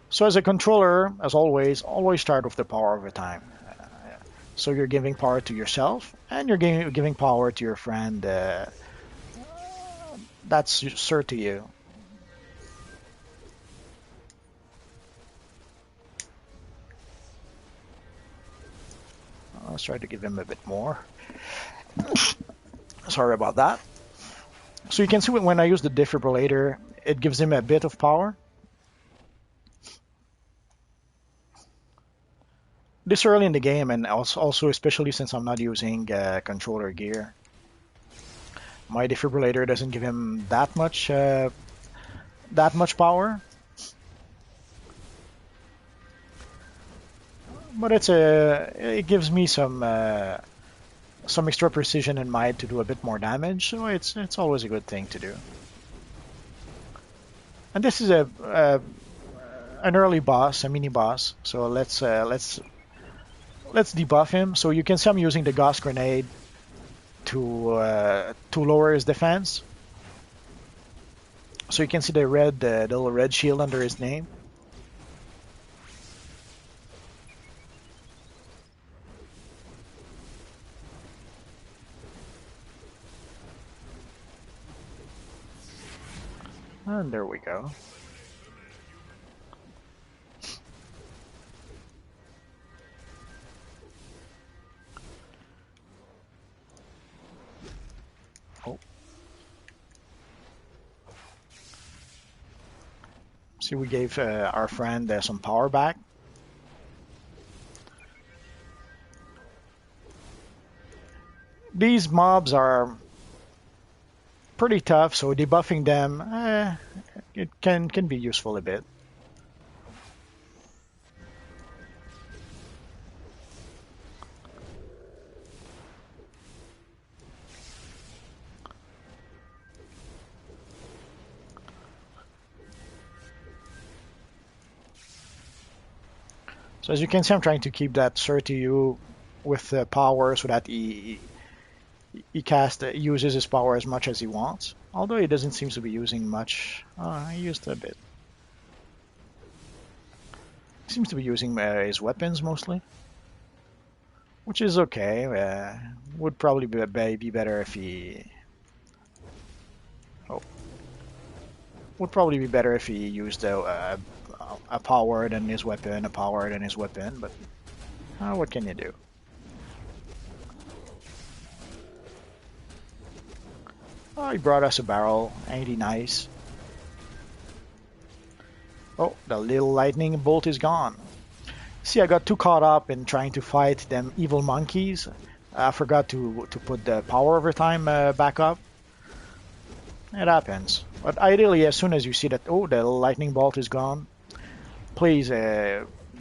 So as a controller, as always start with the power over time. So you're giving power to yourself and you're giving power to your friend. That's Sir to you. Let's try to give him a bit more. Sorry about that. So you can see when I use the defibrillator, it gives him a bit of power. This early in the game, and also especially since I'm not using controller gear, my defibrillator doesn't give him that much power. But it gives me some extra precision in mind to do a bit more damage, so it's always a good thing to do. And this is an early boss, a mini boss. So let's debuff him. So you can see I'm using the Gauss grenade to lower his defense. So you can see the little red shield under his name. And there we go. Oh. See, we gave our friend some power back. These mobs are pretty tough, so debuffing them, it can be useful a bit. So as you can see, I'm trying to keep that Sir to you with power so that he uses his power as much as he wants. Although he doesn't seem to be using much. He used a bit. He seems to be using his weapons mostly, which is okay. Would probably be better if he. Oh. Would probably be better if he used a power than his weapon, a power than his weapon, but what can you do? Oh, he brought us a barrel. Ain't he nice? Oh, the little lightning bolt is gone. See, I got too caught up in trying to fight them evil monkeys. I forgot to put the power over time back up. It happens. But ideally, as soon as you see that, oh, the lightning bolt is gone, please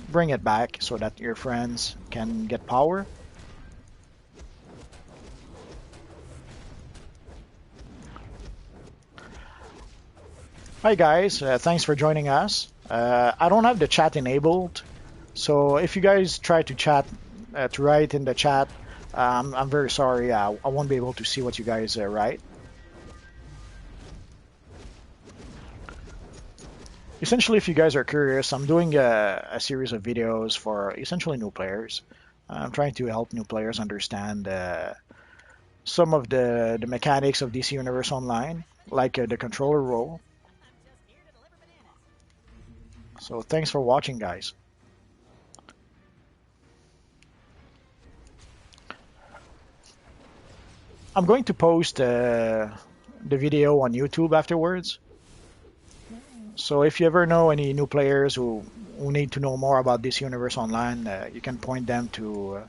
bring it back so that your friends can get power. Hi guys, thanks for joining us. I don't have the chat enabled, so if you guys try to chat, to write in the chat, I'm very sorry. I won't be able to see what you guys write. Essentially, if you guys are curious, I'm doing a series of videos for essentially new players. I'm trying to help new players understand some of the mechanics of DC Universe Online, like the controller role. So thanks for watching, guys. I'm going to post the video on YouTube afterwards. So if you ever know any new players who need to know more about this universe online, you can point them to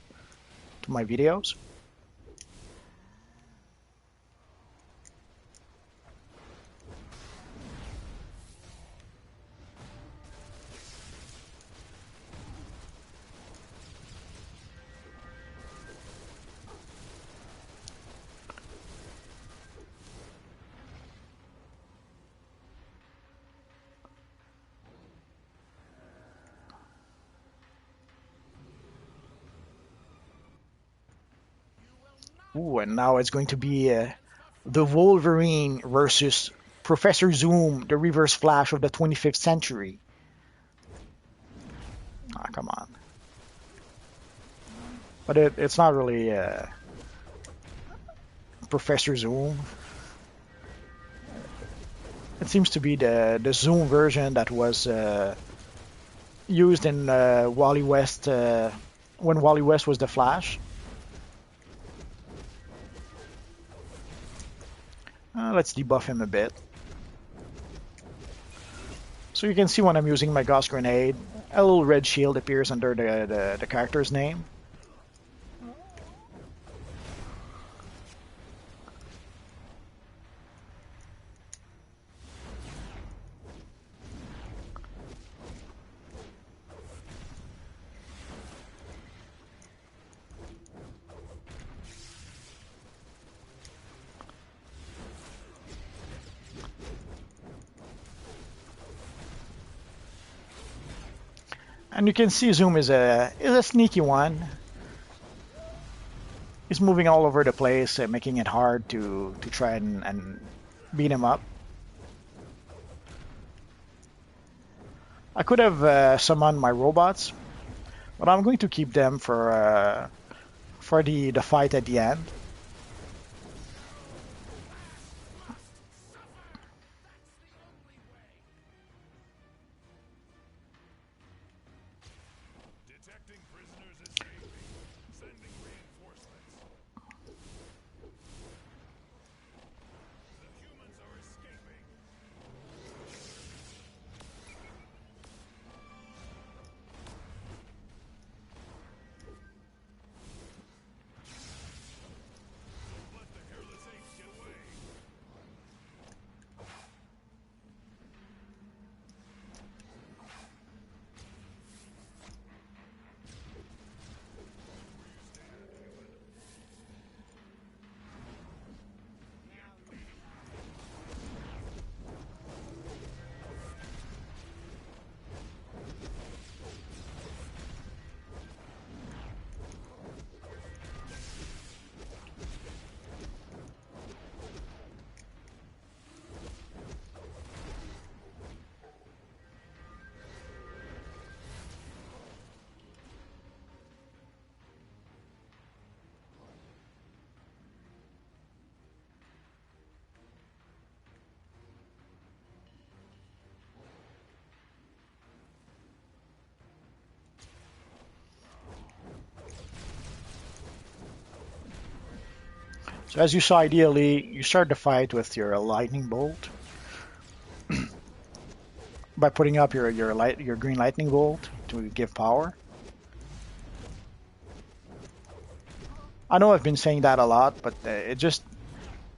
my videos. Ooh, and now it's going to be the Wolverine versus Professor Zoom, the Reverse Flash of the 25th century. Ah, come on. But it's not really Professor Zoom. It seems to be the Zoom version that was used in Wally West when Wally West was the Flash. Let's debuff him a bit. So you can see when I'm using my Gauss Grenade, a little red shield appears under the character's name. And you can see Zoom is a sneaky one. He's moving all over the place, making it hard to try and beat him up. I could have summoned my robots, but I'm going to keep them for the fight at the end.
Detecting prisoners escaping. Sending reinforcements. The humans are escaping. Let the hairless apes get away.
So as you saw, ideally, you start the fight with your lightning bolt by putting up your green lightning bolt to give power. I know I've been saying that a lot, but it just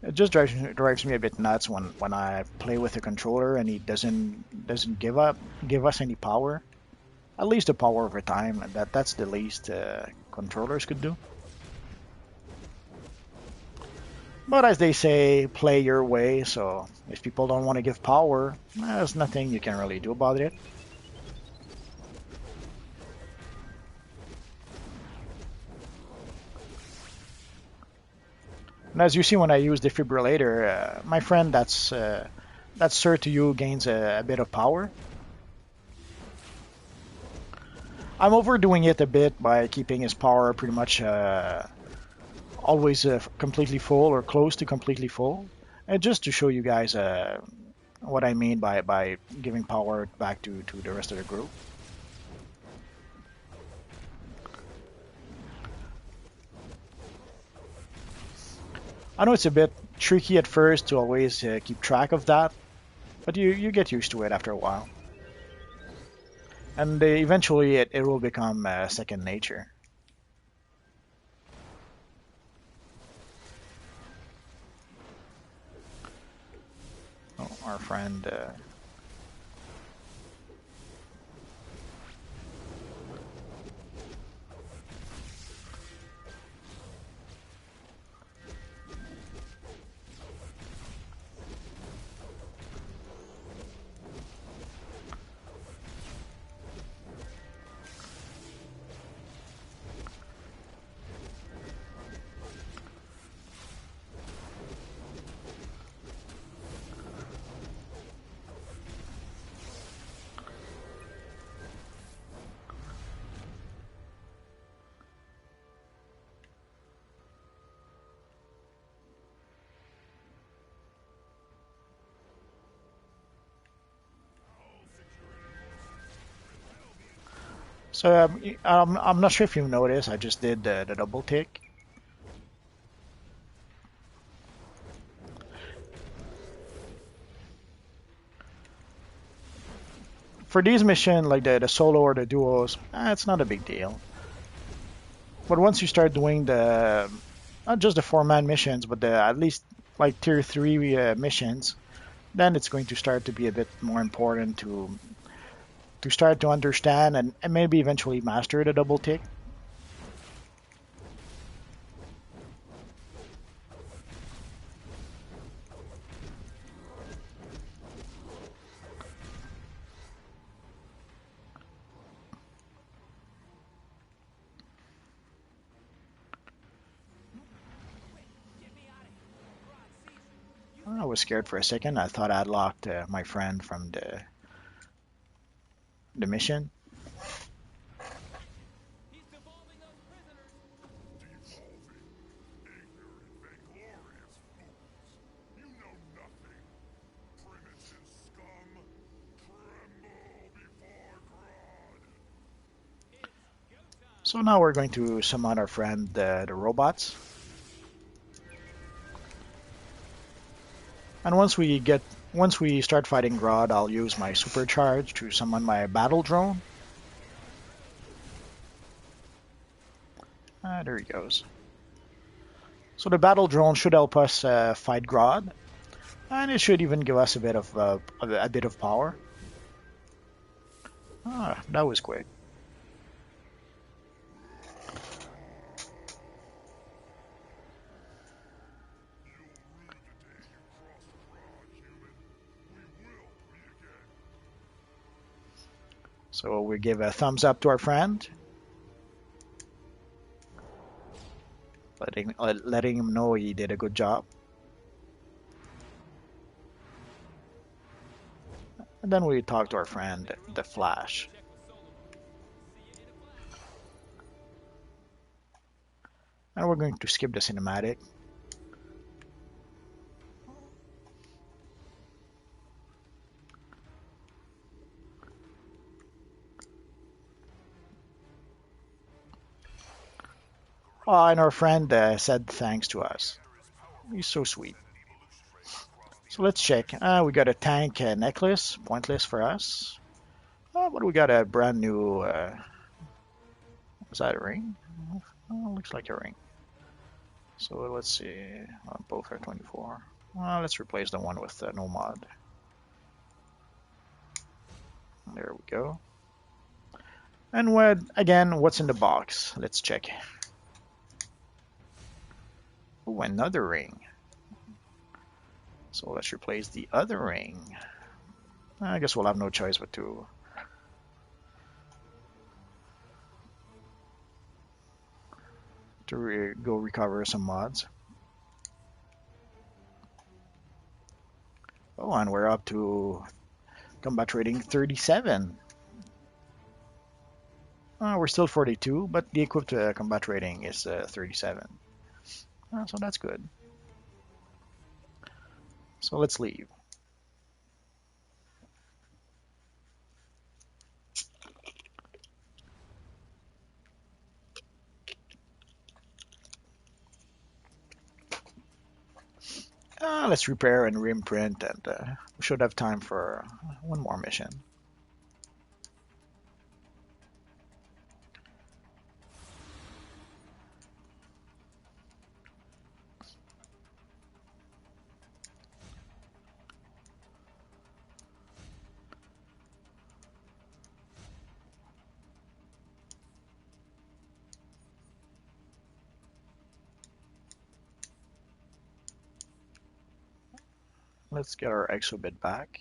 drives me a bit nuts when I play with a controller and he doesn't give us any power. At least the power over time, and that's the least controllers could do. But as they say, play your way. So if people don't want to give power, there's nothing you can really do about it. And as you see when I use defibrillator, my friend that's Sir to you gains a bit of power. I'm overdoing it a bit by keeping his power pretty much always completely full or close to completely full, and just to show you guys what I mean by giving power back to the rest of the group. I know it's a bit tricky at first to always keep track of that, but you get used to it after a while. And eventually it will become second nature. Oh, our friend. So I'm not sure if you noticed, I just did the double tick. For these missions, like the solo or the duos, it's not a big deal. But once you start doing the not just the 4-man missions, but the at least like tier 3 missions, then it's going to start to be a bit more important to start to understand and maybe eventually master the double tick. I was scared for a second. I thought I'd locked my friend from the mission. So now we're going to summon our friend, the robots. And once we start fighting Grodd, I'll use my supercharge to summon my battle drone. There he goes. So the battle drone should help us fight Grodd, and it should even give us a bit of power. That was quick. So we give a thumbs up to our friend, letting him know he did a good job. And then we talk to our friend, the Flash. And we're going to skip the cinematic. Oh, and our friend said thanks to us. He's so sweet. So let's check. We got a tank necklace, pointless for us. But we got a brand new. Is that a ring? Looks like a ring. So let's see. Both are 24. Let's replace the one with no mod. There we go. And what's in the box? Let's check. Oh, another ring. So let's replace the other ring. I guess we'll have no choice but to go recover some mods. Oh, and we're up to combat rating 37. We're still 42, but the equipped combat rating is 37. So that's good. So let's leave. Let's repair and reimprint, and we should have time for one more mission. Let's get our exobit back.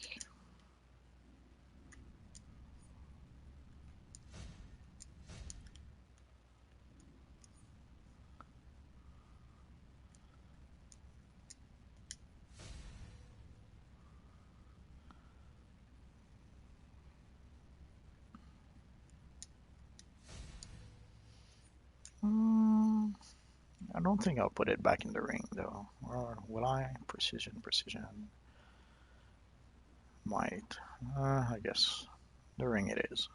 I don't think I'll put it back in the ring though. Or will I? Precision. Might. I guess the ring it is.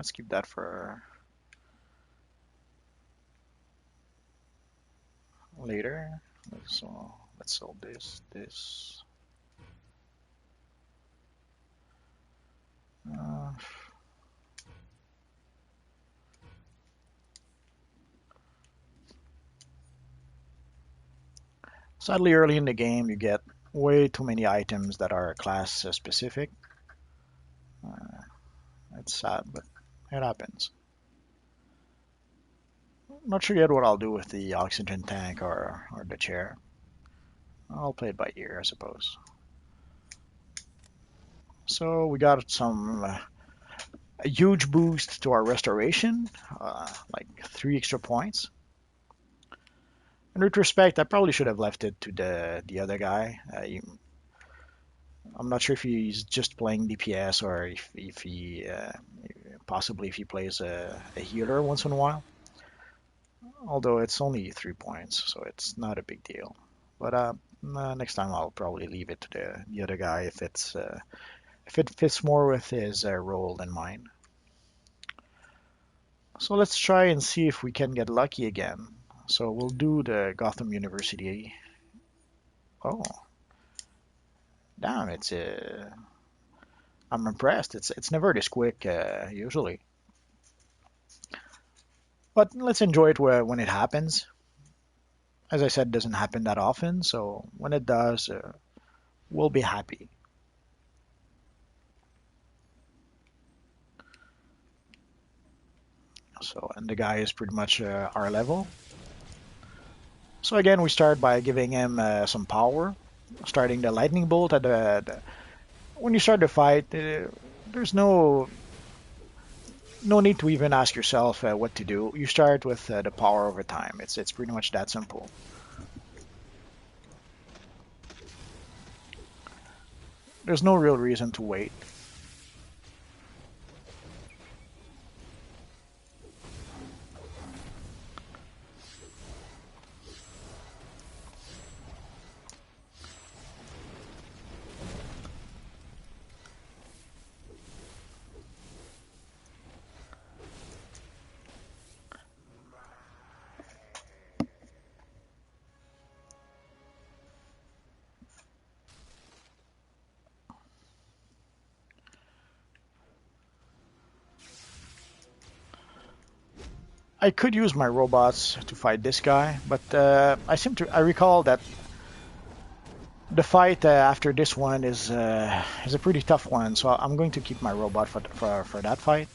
let's keep that for later. So let's sell this. Uh, Sadly, early in the game, you get way too many items that are class specific. Uh, it's sad, but it happens. Not sure yet what I'll do with the oxygen tank or the chair. I'll play it by ear, I suppose. So we got a huge boost to our restoration, like 3 extra points. In retrospect, I probably should have left it to the other guy. I'm not sure if he's just playing DPS or if he possibly if he plays a healer once in a while. Although it's only 3 points, so it's not a big deal. But next time I'll probably leave it to the other guy if it fits more with his role than mine. So let's try and see if we can get lucky again. So we'll do the Gotham University. Oh, damn! I'm impressed. It's never this quick usually, but let's enjoy it when it happens. As I said, it doesn't happen that often, so when it does, we'll be happy. So, and the guy is pretty much our level. So again, we start by giving him some power, starting the lightning bolt at when you start the fight. There's no need to even ask yourself what to do. You start with the power over time. It's pretty much that simple. There's no real reason to wait. I could use my robots to fight this guy, but I recall that the fight after this one is a pretty tough one, so I'm going to keep my robot for that fight.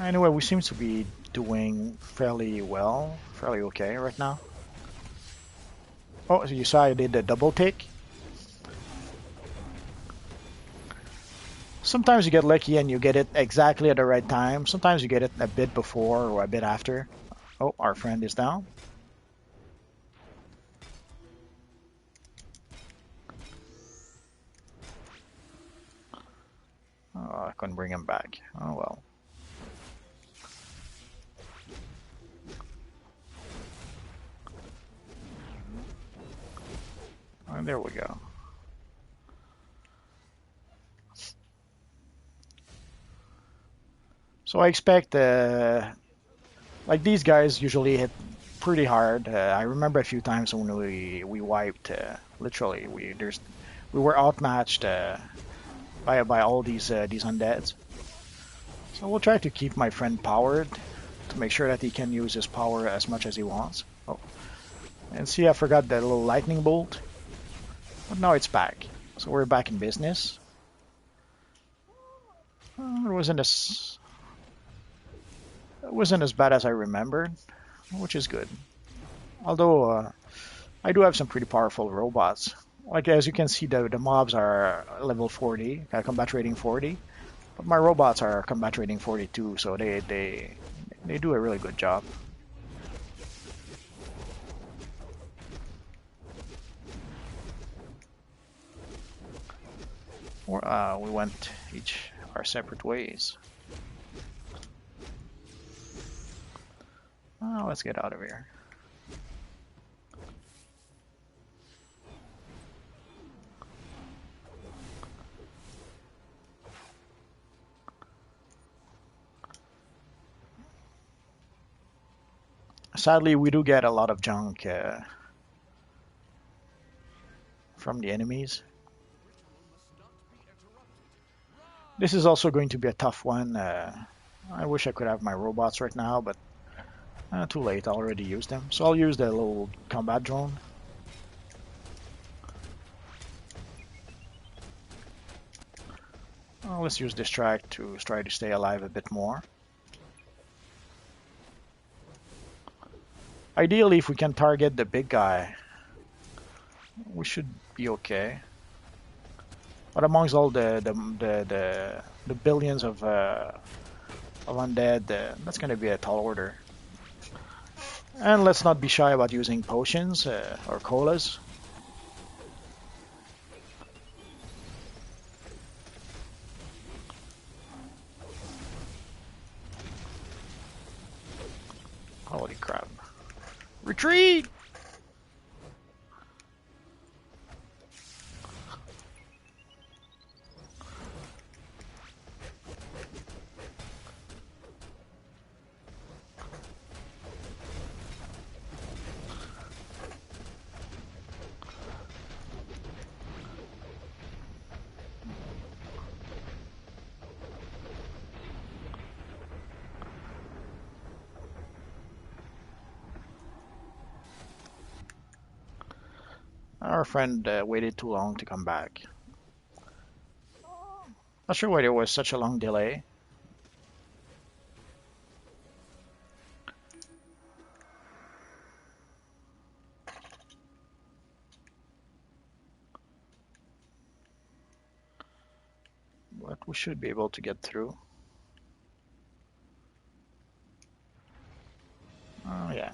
Anyway, we seem to be doing fairly well, fairly okay right now. Oh, so you saw I did the double take. Sometimes you get lucky and you get it exactly at the right time. Sometimes you get it a bit before or a bit after. Oh, our friend is down. Oh, I couldn't bring him back. Oh well. And there we go. So I expect, like these guys usually hit pretty hard. I remember a few times when we wiped. Literally, we were outmatched by all these undeads. So we'll try to keep my friend powered to make sure that he can use his power as much as he wants. Oh, and see, I forgot that little lightning bolt. But now it's back. So we're back in business. It wasn't as bad as I remembered, which is good. Although I do have some pretty powerful robots. Like as you can see, the mobs are level 40, combat rating 40, but my robots are combat rating 42, so they do a really good job. We went each our separate ways. Let's get out of here. Sadly, we do get a lot of junk from the enemies. This is also going to be a tough one. I wish I could have my robots right now, but too late. I already used them. So I'll use the little combat drone. Let's use this track to try to stay alive a bit more. Ideally, if we can target the big guy, we should be okay. But amongst all the billions of undead, that's going to be a tall order. And let's not be shy about using potions or colas. Holy crap. Retreat! Our friend waited too long to come back. Not sure why there was such a long delay. But we should be able to get through. Oh yeah.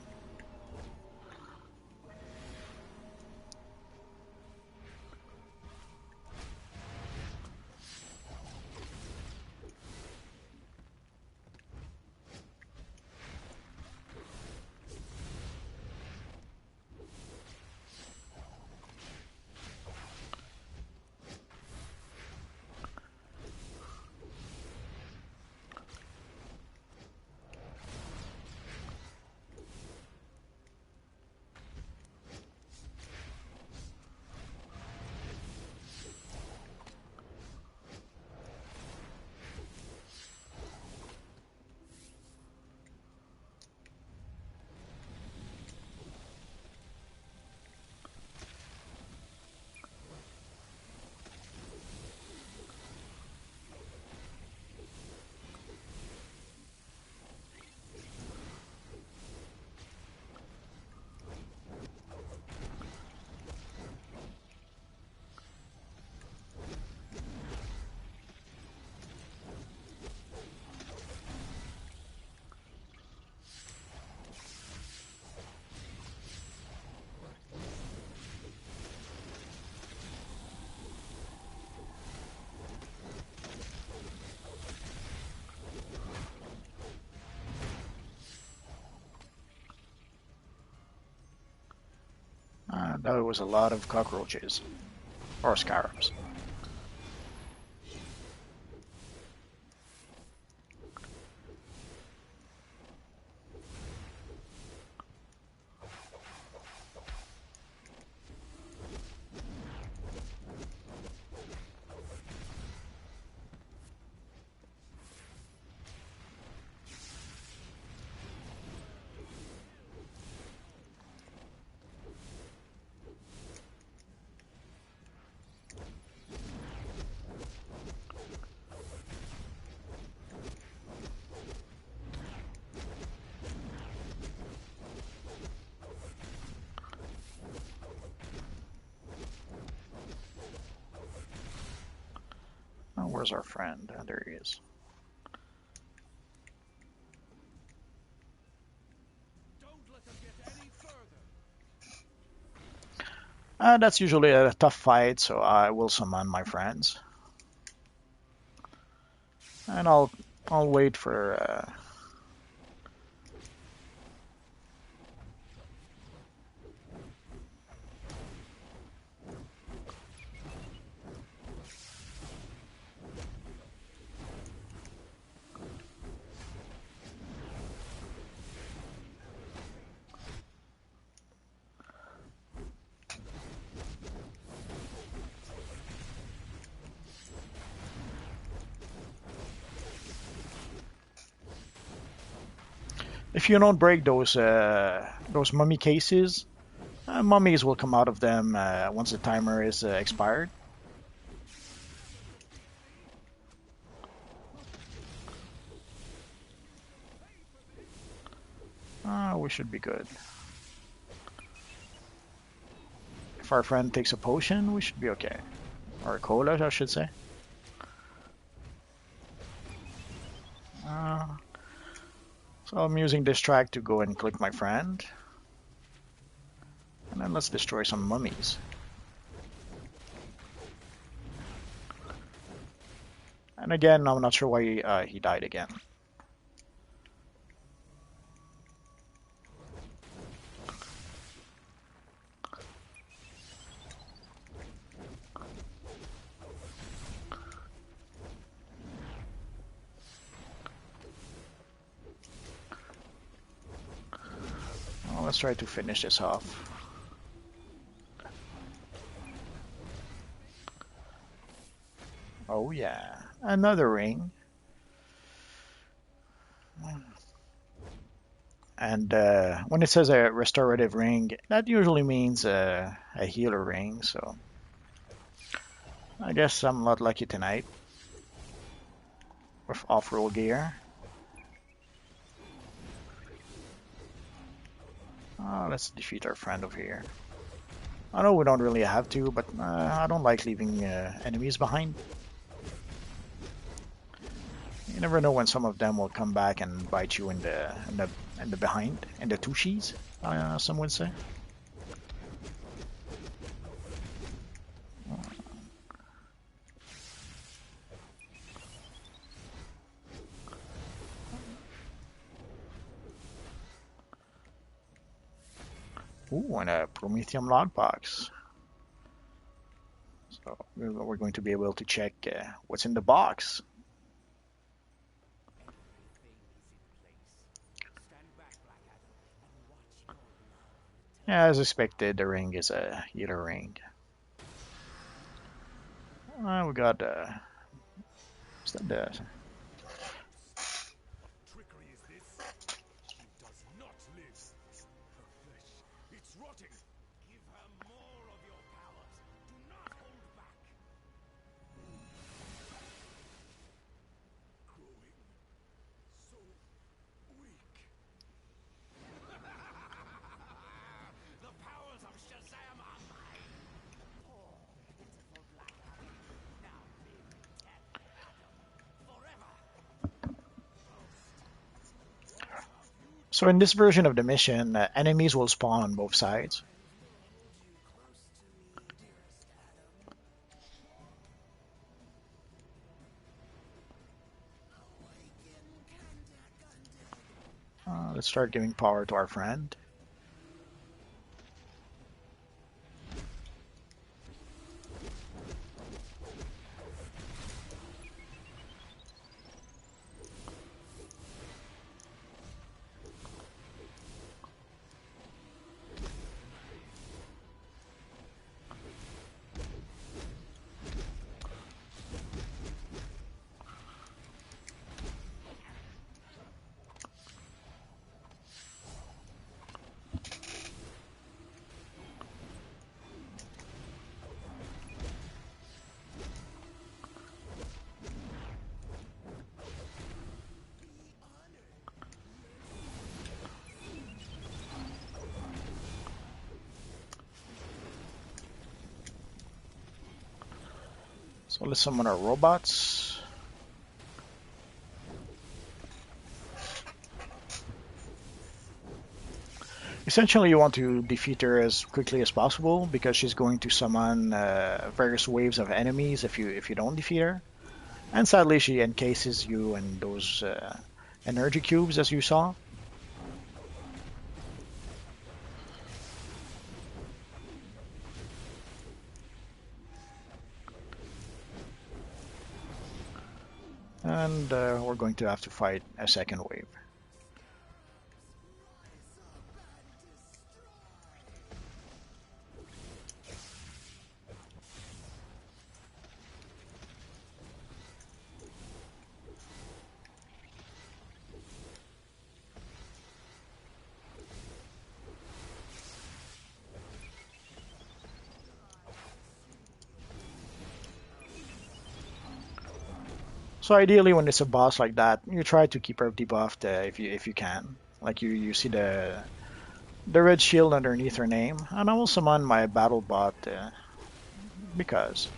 That was a lot of cockroaches. Or scarabs. Oh, where's our friend? Oh, there he is. That's usually a tough fight, so I will summon my friends. And I'll wait for If you don't break those mummy cases, mummies will come out of them once the timer is expired. We should be good. If our friend takes a potion, we should be okay. Or a cola, I should say. So I'm using this track to go and click my friend. And then let's destroy some mummies. And again, I'm not sure why he died again. Well, let's try to finish this off. Oh yeah, another ring. And when it says a restorative ring, that usually means a healer ring, so I guess I'm not lucky tonight with off-roll gear. Let's defeat our friend over here. I know we don't really have to, but I don't like leaving enemies behind. You never know when some of them will come back and bite you in the behind, in the tushies, some would say. Ooh, and a Prometheum logbox. So we're going to be able to check what's in the box. Yeah, as expected, the ring is a healer ring. We got is that the
Trickery is this? She does not live. Her flesh, it's rotting. Give her more of your powers. Do not hold back. Growing so weak. The powers of Shazam are mine. Poor, pitiful Black Adam. Now live in death, Adam. Forever.
So in this version of the mission, enemies will spawn on both sides. Let's start giving power to our friend. So let's summon our robots. Essentially, you want to defeat her as quickly as possible because she's going to summon various waves of enemies if you don't defeat her. And sadly, she encases you in those energy cubes, as you saw. And we're going to have to fight a second wave. So ideally, when it's a boss like that, you try to keep her debuffed if you can. Like you see the red shield underneath her name, and I will summon my battle bot because.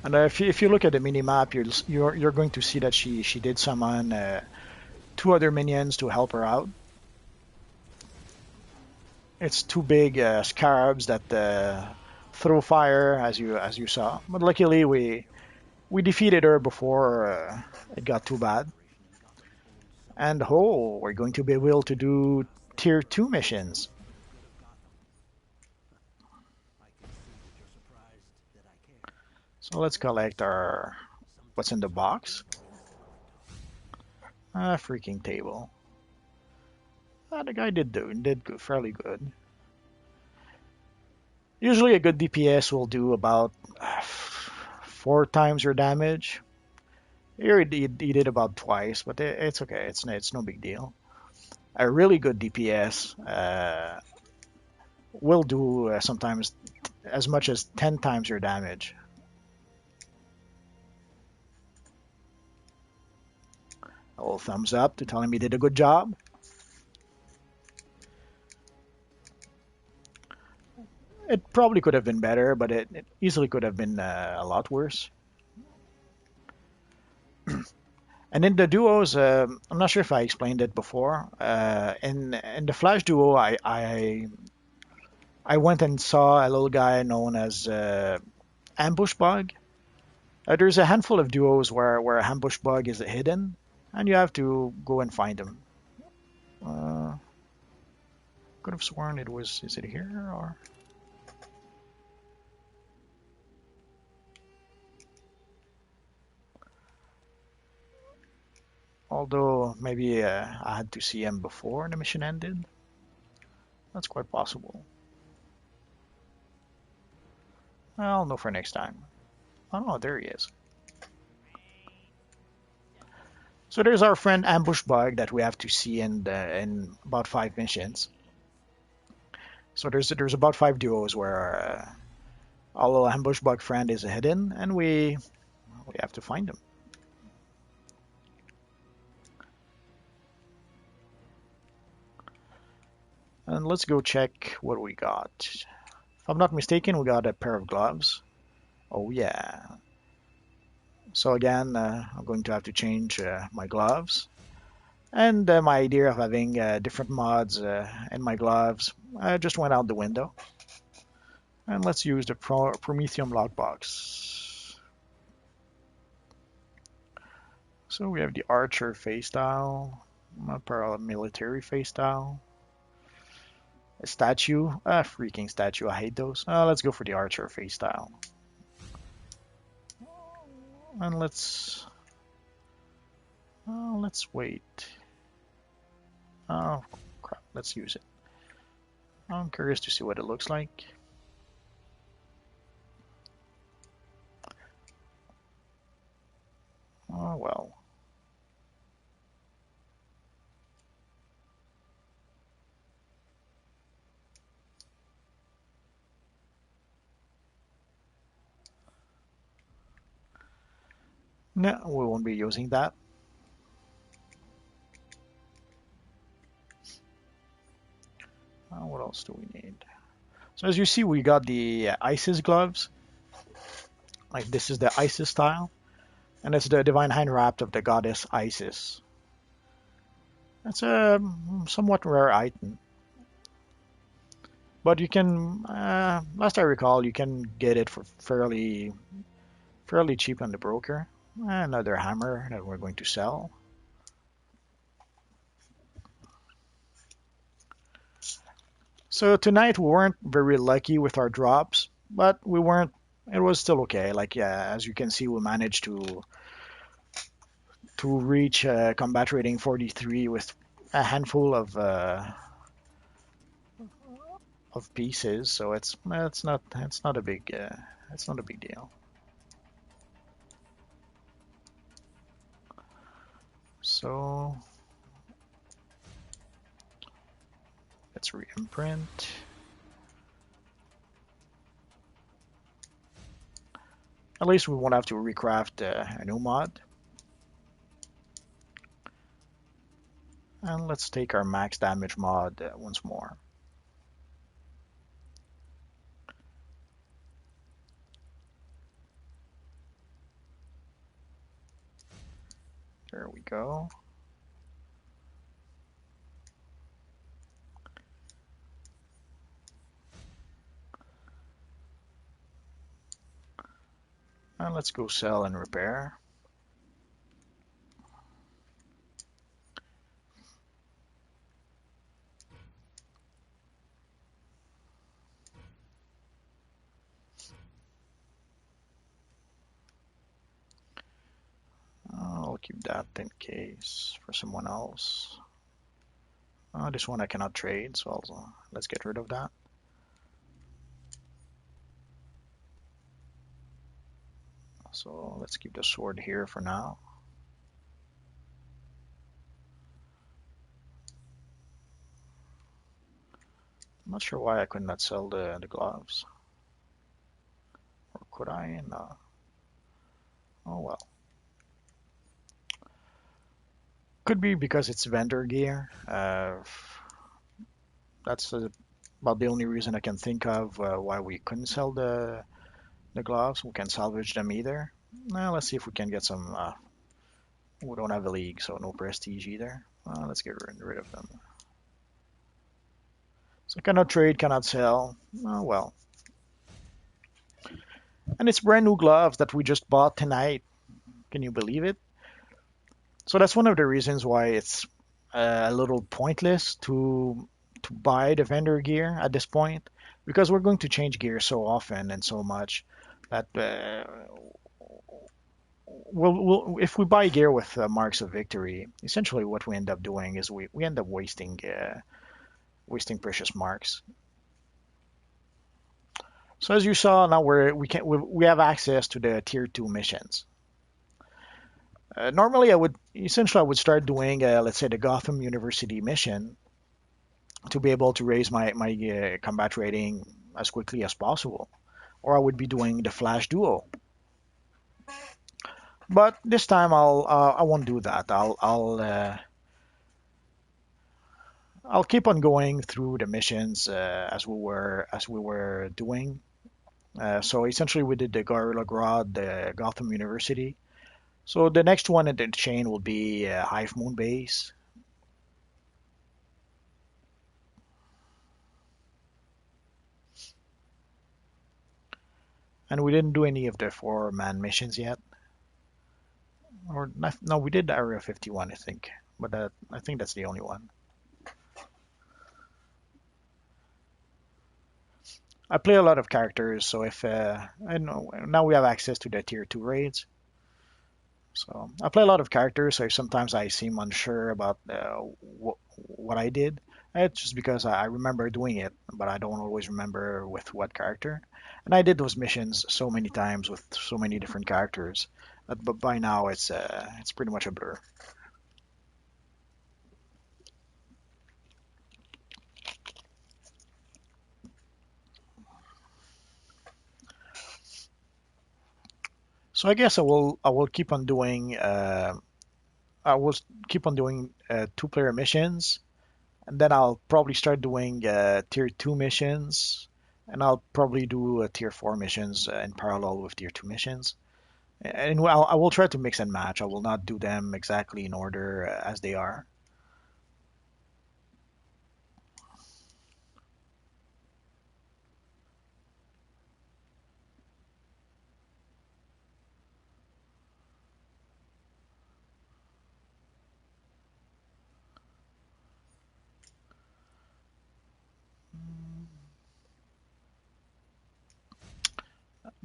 And if you look at the mini map, you're going to see that she did summon two other minions to help her out. It's two big scarabs that throw fire, as you saw. But luckily, we defeated her before it got too bad. And oh, we're going to be able to do tier 2 missions. So let's collect our what's in the box. A freaking table. The guy did good, fairly good. Usually a good DPS will do about 4 times your damage. Here he did about twice, but it's okay. It's no big deal. A really good DPS will do sometimes as much as 10 times your damage. A little thumbs up to tell him he did a good job. It probably could have been better, but it easily could have been a lot worse. And in the duos, I'm not sure if I explained it before. In the Flash duo, I went and saw a little guy known as Ambush Bug. There's a handful of duos where a ambush bug is hidden, and you have to go and find him. Could have sworn it was. Is it here or? Although maybe I had to see him before the mission ended. That's quite possible. I'll know for next time. Oh no, there he is. So there's our friend Ambush Bug that we have to see in about 5 missions. So there's about 5 duos where our little Ambush Bug friend is hidden, and we have to find him. And let's go check what we got. If I'm not mistaken, we got a pair of gloves. Oh yeah. So again, I'm going to have to change my gloves. And my idea of having different mods in my gloves just went out the window. And let's use the Prometheum lockbox. So we have the Archer face style, paramilitary face style, a statue, a freaking statue, I hate those. Let's go for the Archer face style. And let's wait. Oh crap, let's use it. I'm curious to see what it looks like. Oh well. No, we won't be using that. What else do we need? So as you see, we got the Isis gloves. Like this is the Isis style. And it's the divine hand wrapped of the goddess Isis. It's a somewhat rare item. But you can, last I recall, you can get it for fairly cheap on the broker. Another hammer that we're going to sell. So tonight we weren't very lucky with our drops, but we weren't. It was still okay. Like as you can see, we managed to reach combat rating 43 with a handful of pieces. So it's not a big deal. So Let's re-imprint. At least we won't have to recraft a new mod. And let's take our max damage mod once more. There we go. And let's go sell and repair. I'll keep that in case for someone else. This one I cannot trade, so let's get rid of that. So let's keep the sword here for now. I'm not sure why I could not sell the gloves. Or could I? No. Oh well. Could be because it's vendor gear. That's about the only reason I can think of why we couldn't sell the gloves. We can salvage them either. Now let's see if we can get some. We don't have a league, so no prestige either. Let's get rid of them. So cannot trade, cannot sell. Oh well. And it's brand new gloves that we just bought tonight. Can you believe it? So that's one of the reasons why it's a little pointless to buy the vendor gear at this point, because we're going to change gear so often and so much that if we buy gear with marks of victory, essentially what we end up doing is we end up wasting precious marks. So as you saw, now we have access to the tier 2 missions. Normally, I would start doing, let's say, the Gotham University mission to be able to raise my combat rating as quickly as possible, or I would be doing the Flash Duo. But this time, I won't do that. I'll keep on going through the missions as we were doing. So essentially, we did the Gorilla Grodd, the Gotham University. So the next one in the chain will be Hive Moon Base. And we didn't do any of the 4-man missions yet. Or not, no, we did Area 51, I think. But I think that's the only one. I play a lot of characters, so if I know now we have access to the tier 2 raids. So I play a lot of characters, so sometimes I seem unsure about what I did. It's just because I remember doing it, but I don't always remember with what character. And I did those missions so many times with so many different characters, but by now it's pretty much a blur. So I guess I will keep on doing I will keep on doing 2-player missions, and then I'll probably start doing tier 2 missions, and I'll probably do tier 4 missions in parallel with tier 2 missions. And I will try to mix and match. I will not do them exactly in order as they are.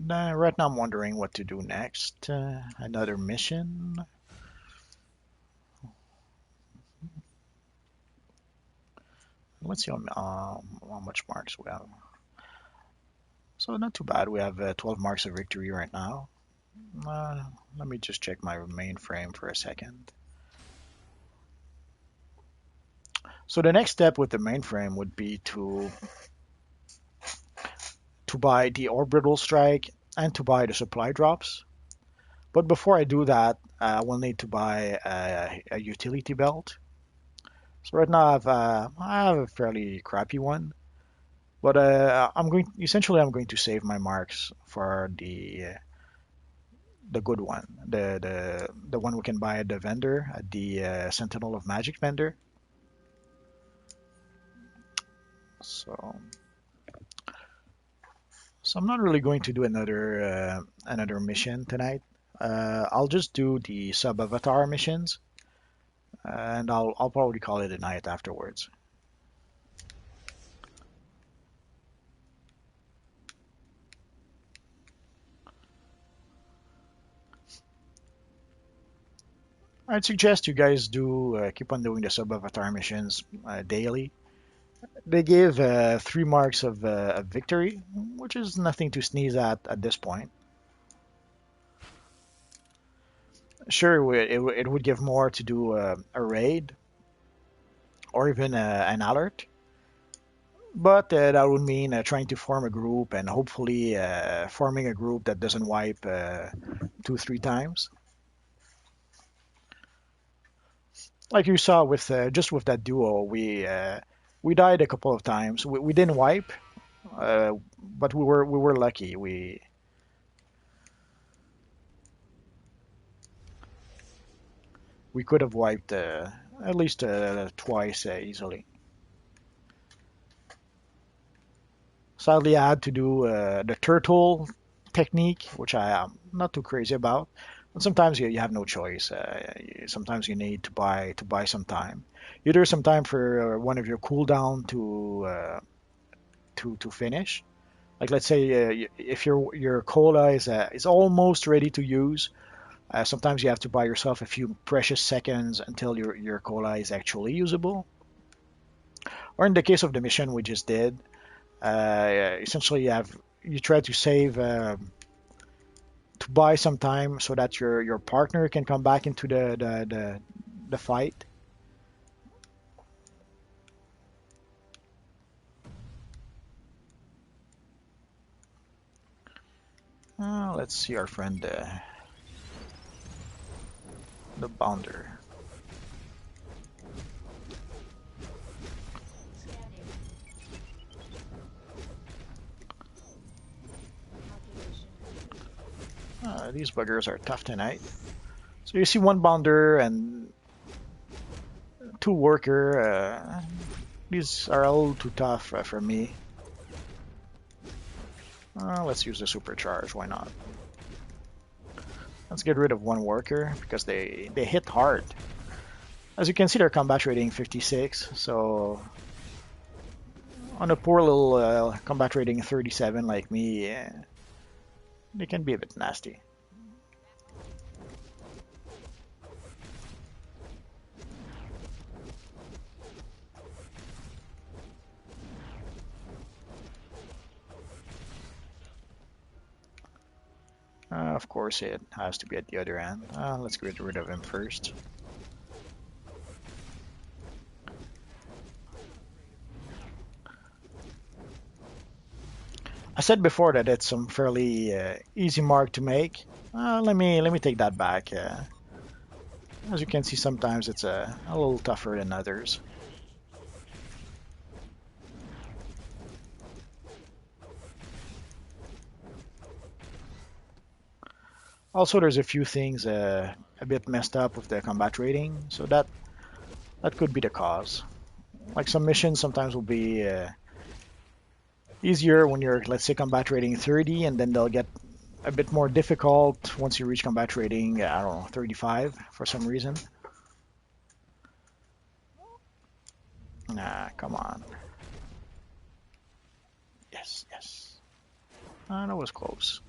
Right now I'm wondering what to do next. Another mission. Let's see how much marks we have. So not too bad. We have 12 marks of victory right now. Let me just check my main frame for a second. So the next step with the mainframe would be to buy the orbital strike and to buy the supply drops. But before I do that, I will need to buy a utility belt. So right now I have a fairly crappy one, but I'm going to save my marks for the good one, the one we can buy at the vendor, at the Sentinel of Magic vendor. So so I'm not really going to do another mission tonight. I'll just do the sub avatar missions, and I'll probably call it a night afterwards. I'd suggest you guys do keep on doing the sub avatar missions daily. They give 3 marks of victory, which is nothing to sneeze at this point. Sure, it would give more to do a raid or even an alert, but that would mean trying to form a group and hopefully forming a group that doesn't wipe 2, 3 times. Like you saw with just with that duo, we died a couple of times. We didn't wipe, but we were lucky. We could have wiped at least twice easily. Sadly, I had to do the turtle technique, which I am not too crazy about. But sometimes you have no choice. Sometimes you need to buy some time, either some time for one of your cooldown to finish. Like let's say if your cola is almost ready to use, sometimes you have to buy yourself a few precious seconds until your cola is actually usable. Or in the case of the mission we just did, essentially you try to save to buy some time so that your partner can come back into the fight. Let's see our friend the Bounder. These buggers are tough tonight. So you see one Bounder and 2 worker. These are a little too tough for me. Let's use the supercharge. Why not? Let's get rid of 1 worker because they hit hard. As you can see, their combat rating 56. So on a poor little combat rating 37 like me, they can be a bit nasty. Of course, it has to be at the other end. Let's get rid of him first. I said before that it's some fairly easy mark to make. Let me take that back. As you can see, sometimes it's a little tougher than others. Also, there's a few things a bit messed up with the combat rating, so that could be the cause. Like some missions sometimes will be easier when you're, let's say, combat rating 30, and then they'll get a bit more difficult once you reach combat rating, I don't know, 35 for some reason. Nah, come on. Yes, yes. That was close.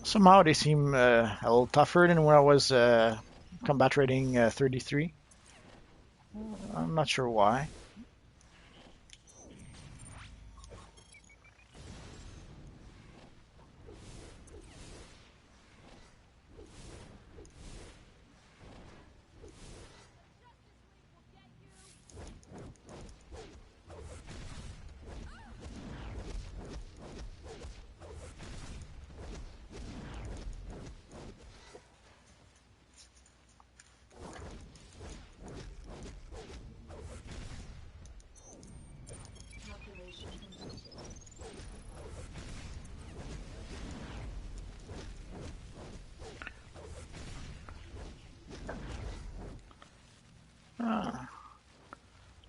Somehow they seem a little tougher than when I was Combat rating 33. I'm not sure why.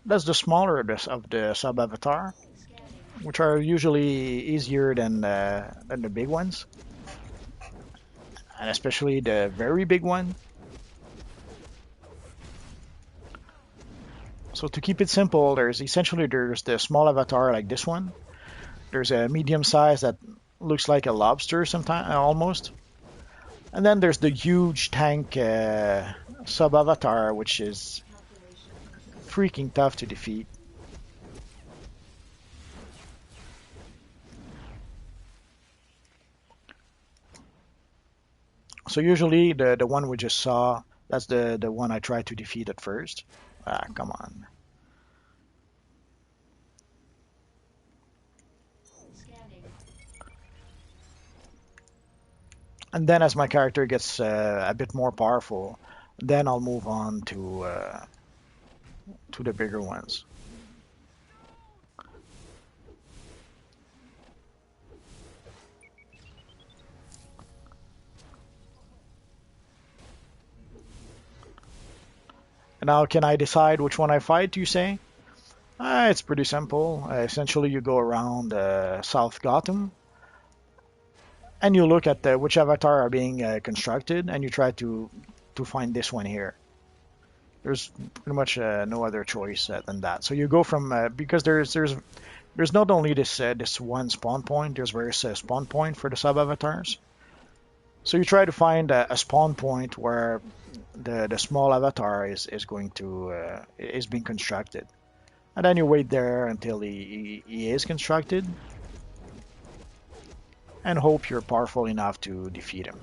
That's the smaller of the sub-avatar, which are usually easier than the big ones, and especially the very big one. So to keep it simple, there's the small avatar like this one. There's a medium size that looks like a lobster sometimes almost, and then there's the huge tank sub-avatar, which is freaking tough to defeat. So usually the one we just saw, that's the one I tried to defeat at first. Ah, come on. And then as my character gets a bit more powerful, then I'll move on to the bigger ones. And now can I decide which one I fight, you say? It's pretty simple. Essentially, you go around South Gotham and you look at which avatar are being constructed, and you try to find this one here. There's pretty much no other choice than that. So you go from because there's not only this one spawn point. There's various spawn point for the sub avatars. So you try to find a spawn point where the small avatar is going to is being constructed, and then you wait there until he is constructed, and hope you're powerful enough to defeat him.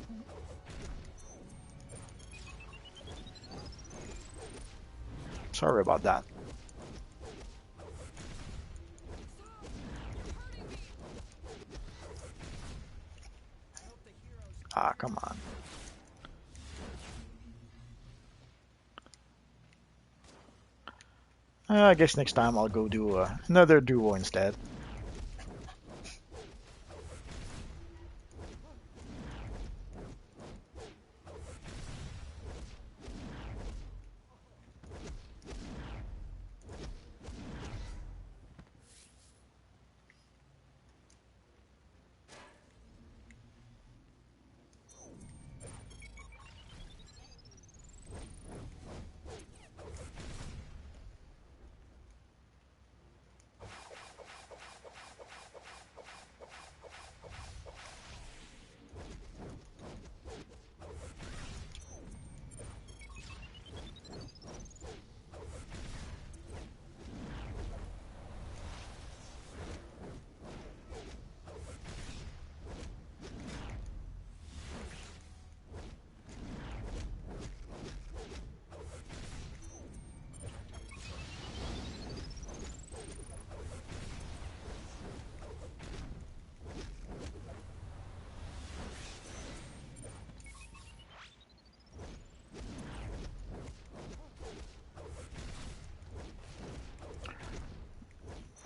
Sorry about that. Ah, come on. I guess next time I'll go do another duo instead.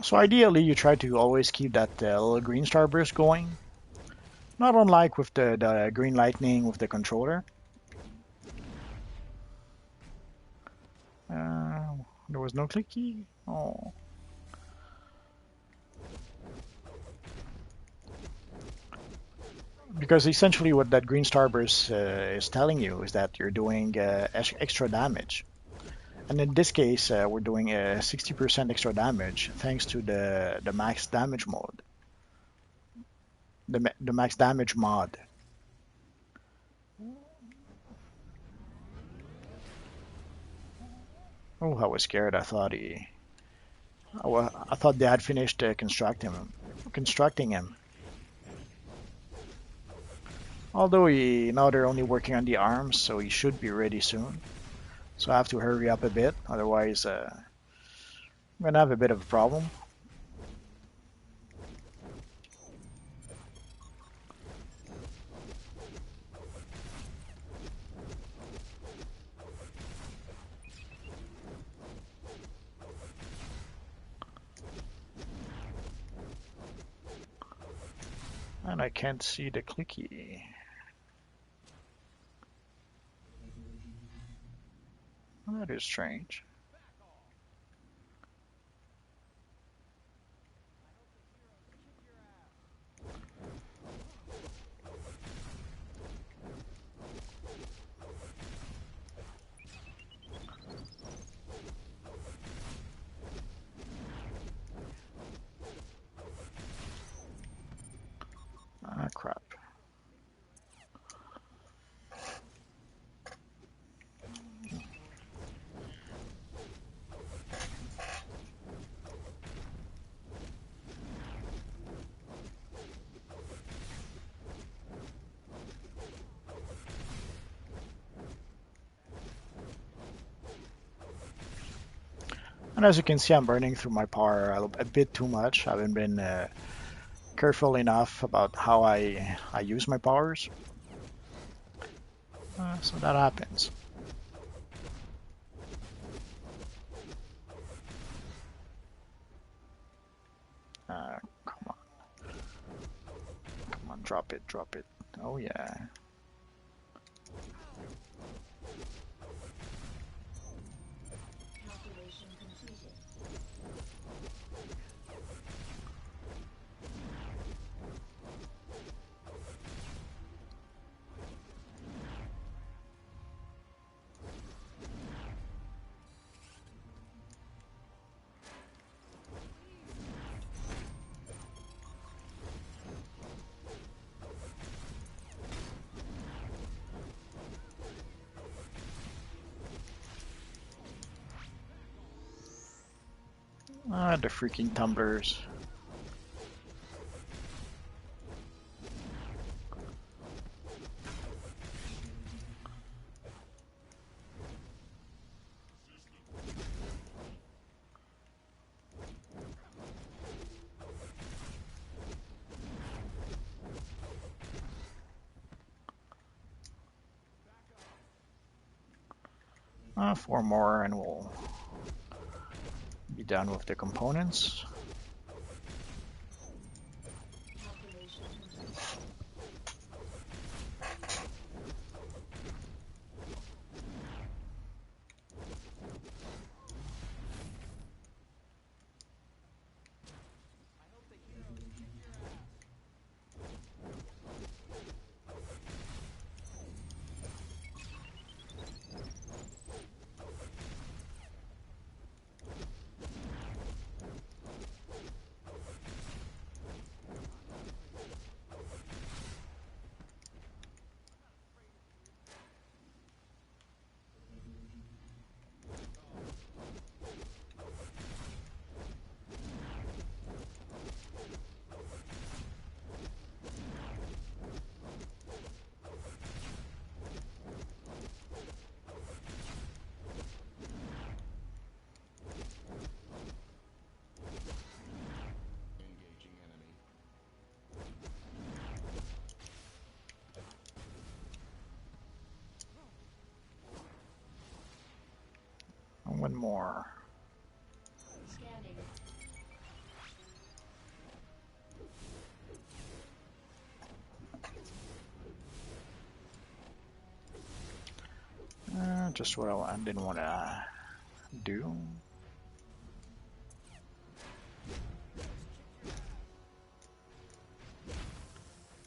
So ideally, you try to always keep that little green starburst going. Not unlike with the green lightning with the controller. There was no clicky. Oh. Because essentially what that green starburst is telling you is that you're doing extra damage. And in this case, we're doing 60% extra damage thanks to the max damage mode. The max damage mod. Oh, I was scared. I thought they had finished constructing him. Although now they're only working on the arms, so he should be ready soon. So I have to hurry up a bit, otherwise I'm gonna have a bit of a problem. And I can't see the clicky. That is strange. Ah, crap. And as you can see, I'm burning through my power a bit too much. I haven't been careful enough about how I use my powers. So that happens. Come on, come on, drop it, drop it. Oh yeah. Ah, the freaking tumblers. Four more and we'll be done with the components. And one more. Just what I didn't want to do.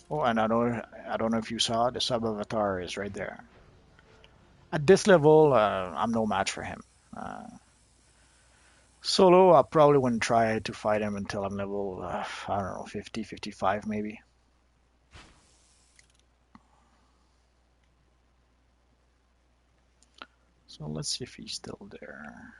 Oh, and I don't know if you saw the sub avatar is right there. At this level, I'm no match for him. Solo, I probably wouldn't try to fight him until I'm level, I don't know, 50, 55 maybe. So let's see if he's still there.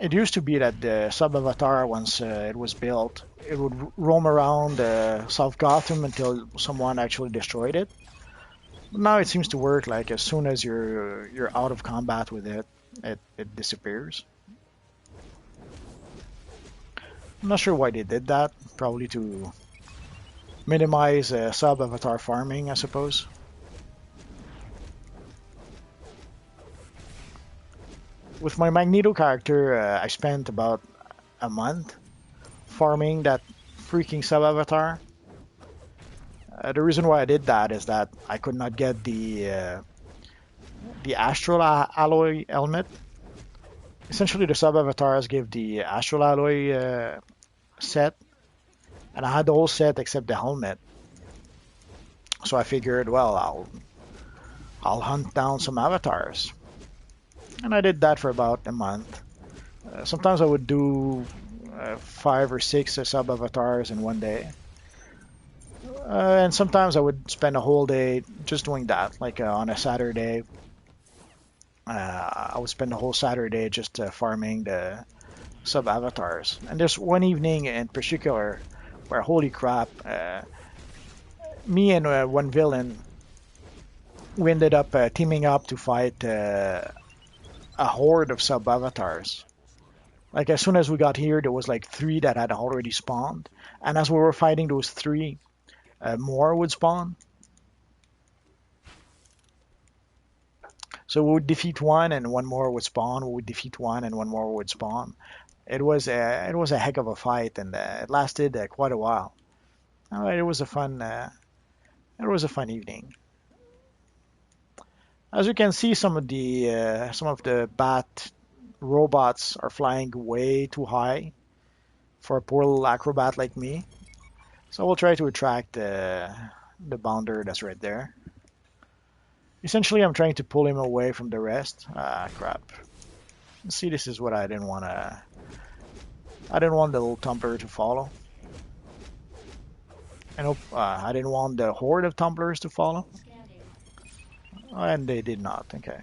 It used to be that the sub-avatar, once it was built, it would roam around South Gotham until someone actually destroyed it. But now it seems to work like as soon as you're out of combat with it, it disappears. I'm not sure why they did that. Probably to minimize sub-avatar farming, I suppose. With my Magneto character, I spent about a month farming that freaking sub-avatar. The reason why I did that is that I could not get the astral alloy helmet. Essentially, the sub-avatars give the astral alloy set, and I had the whole set except the helmet. So I figured, well, I'll hunt down some avatars, and I did that for about a month. Sometimes I would do 5 or 6 sub-avatars in one day. And sometimes I would spend a whole day just doing that, like on a Saturday. I would spend the whole Saturday just farming the sub avatars. And there's one evening in particular where, holy crap, me and one villain, we ended up teaming up to fight a horde of sub avatars. Like as soon as we got here, there was like 3 that had already spawned, and as we were fighting those 3, more would spawn. So we would defeat one, and one more would spawn. We would defeat one, and one more would spawn. It was a heck of a fight, and it lasted quite a while. It was a fun evening. As you can see, some of the bat robots are flying way too high for a poor little acrobat like me. So we'll try to attract the bounder that's right there. Essentially, I'm trying to pull him away from the rest. Ah, crap. See, this is what I didn't want to. I didn't want the little tumbler to follow. I didn't want the horde of tumblers to follow. And they did not. Okay.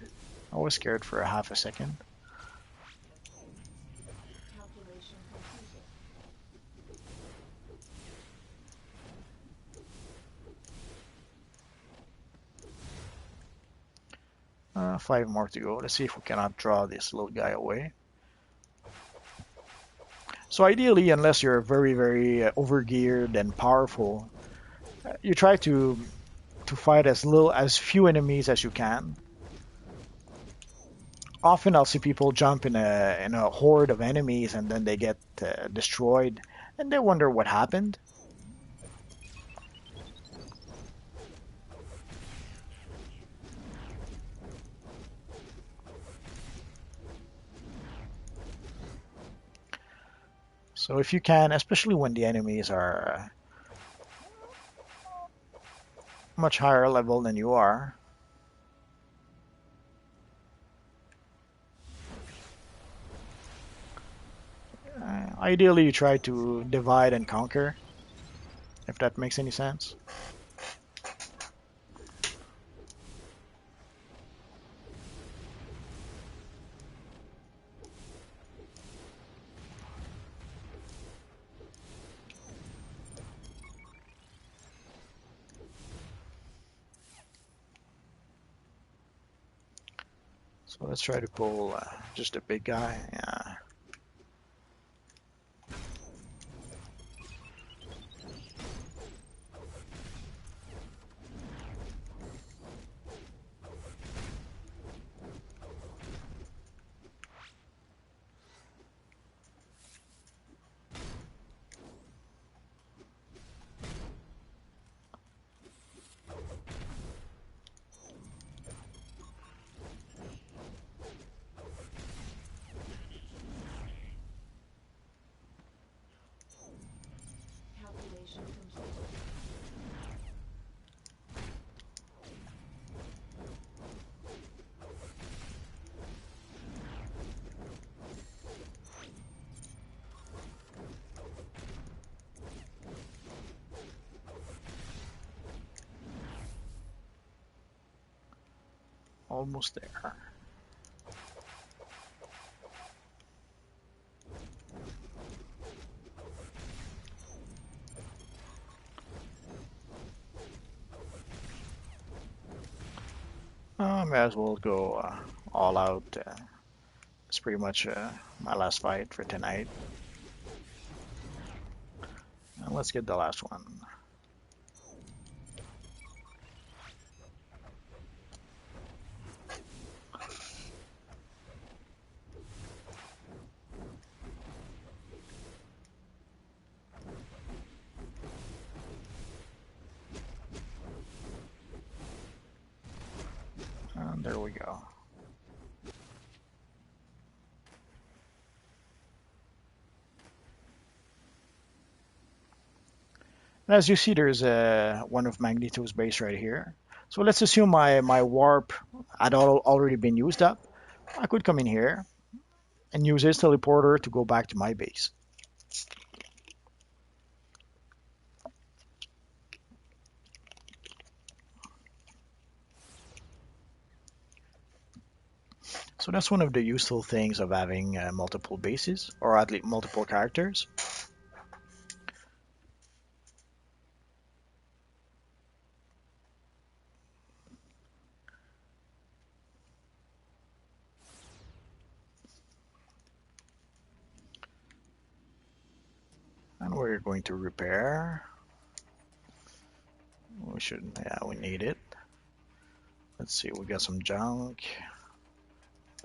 I was scared for a half a second. Five more to go. Let's see if we cannot draw this little guy away. So ideally, unless you're very, very overgeared and powerful, you try to fight as few enemies as you can. Often I'll see people jump in a horde of enemies and then they get destroyed, and they wonder what happened. So if you can, especially when the enemies are much higher level than you are, ideally you try to divide and conquer, if that makes any sense. So let's try to pull just a big guy. Yeah. Almost there. May as well go all out. It's pretty much my last fight for tonight. Let's get the last one. And there we go. And as you see, there's one of Magneto's base right here. So let's assume my warp had already been used up. I could come in here and use his teleporter to go back to my base. So that's one of the useful things of having multiple bases, or at least multiple characters. And we're going to repair. We should, yeah, we need it. Let's see, we got some junk.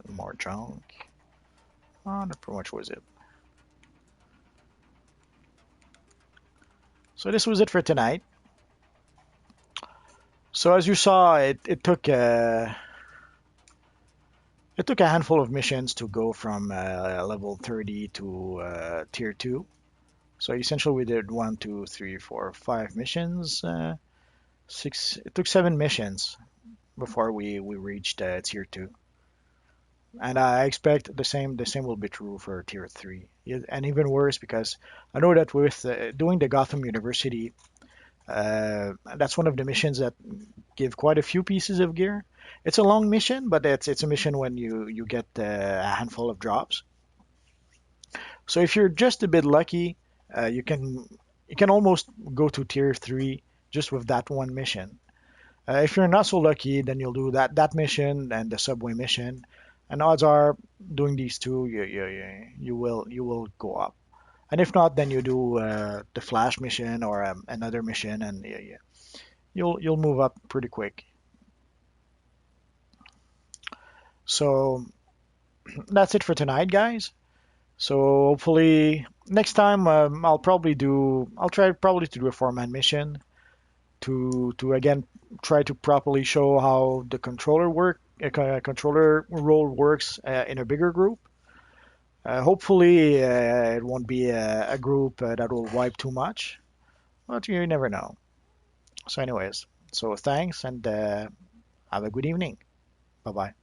More junk. Oh, that pretty much was it. So this was it for tonight. So as you saw, it took a handful of missions to go from level 30 to tier 2. So essentially we did 1, 2, 3, 4, 5 missions. It took 7 missions before we reached tier 2. And I expect the same will be true for tier 3. And even worse, because I know that with doing the Gotham University, that's one of the missions that give quite a few pieces of gear. It's a long mission, but it's a mission when you get a handful of drops. So if you're just a bit lucky, you can almost go to tier 3 just with that one mission. If you're not so lucky, then you'll do that mission and the subway mission, and odds are doing these two, you will go up. And if not, then you do the flash mission or another mission, and you'll move up pretty quick. So that's it for tonight, guys. So hopefully next time I'll try probably to do a 4-man mission to again try to properly show how the controller role works in a bigger group. Hopefully it won't be a group that will wipe too much, but you never know. So anyways, so thanks and have a good evening. Bye bye.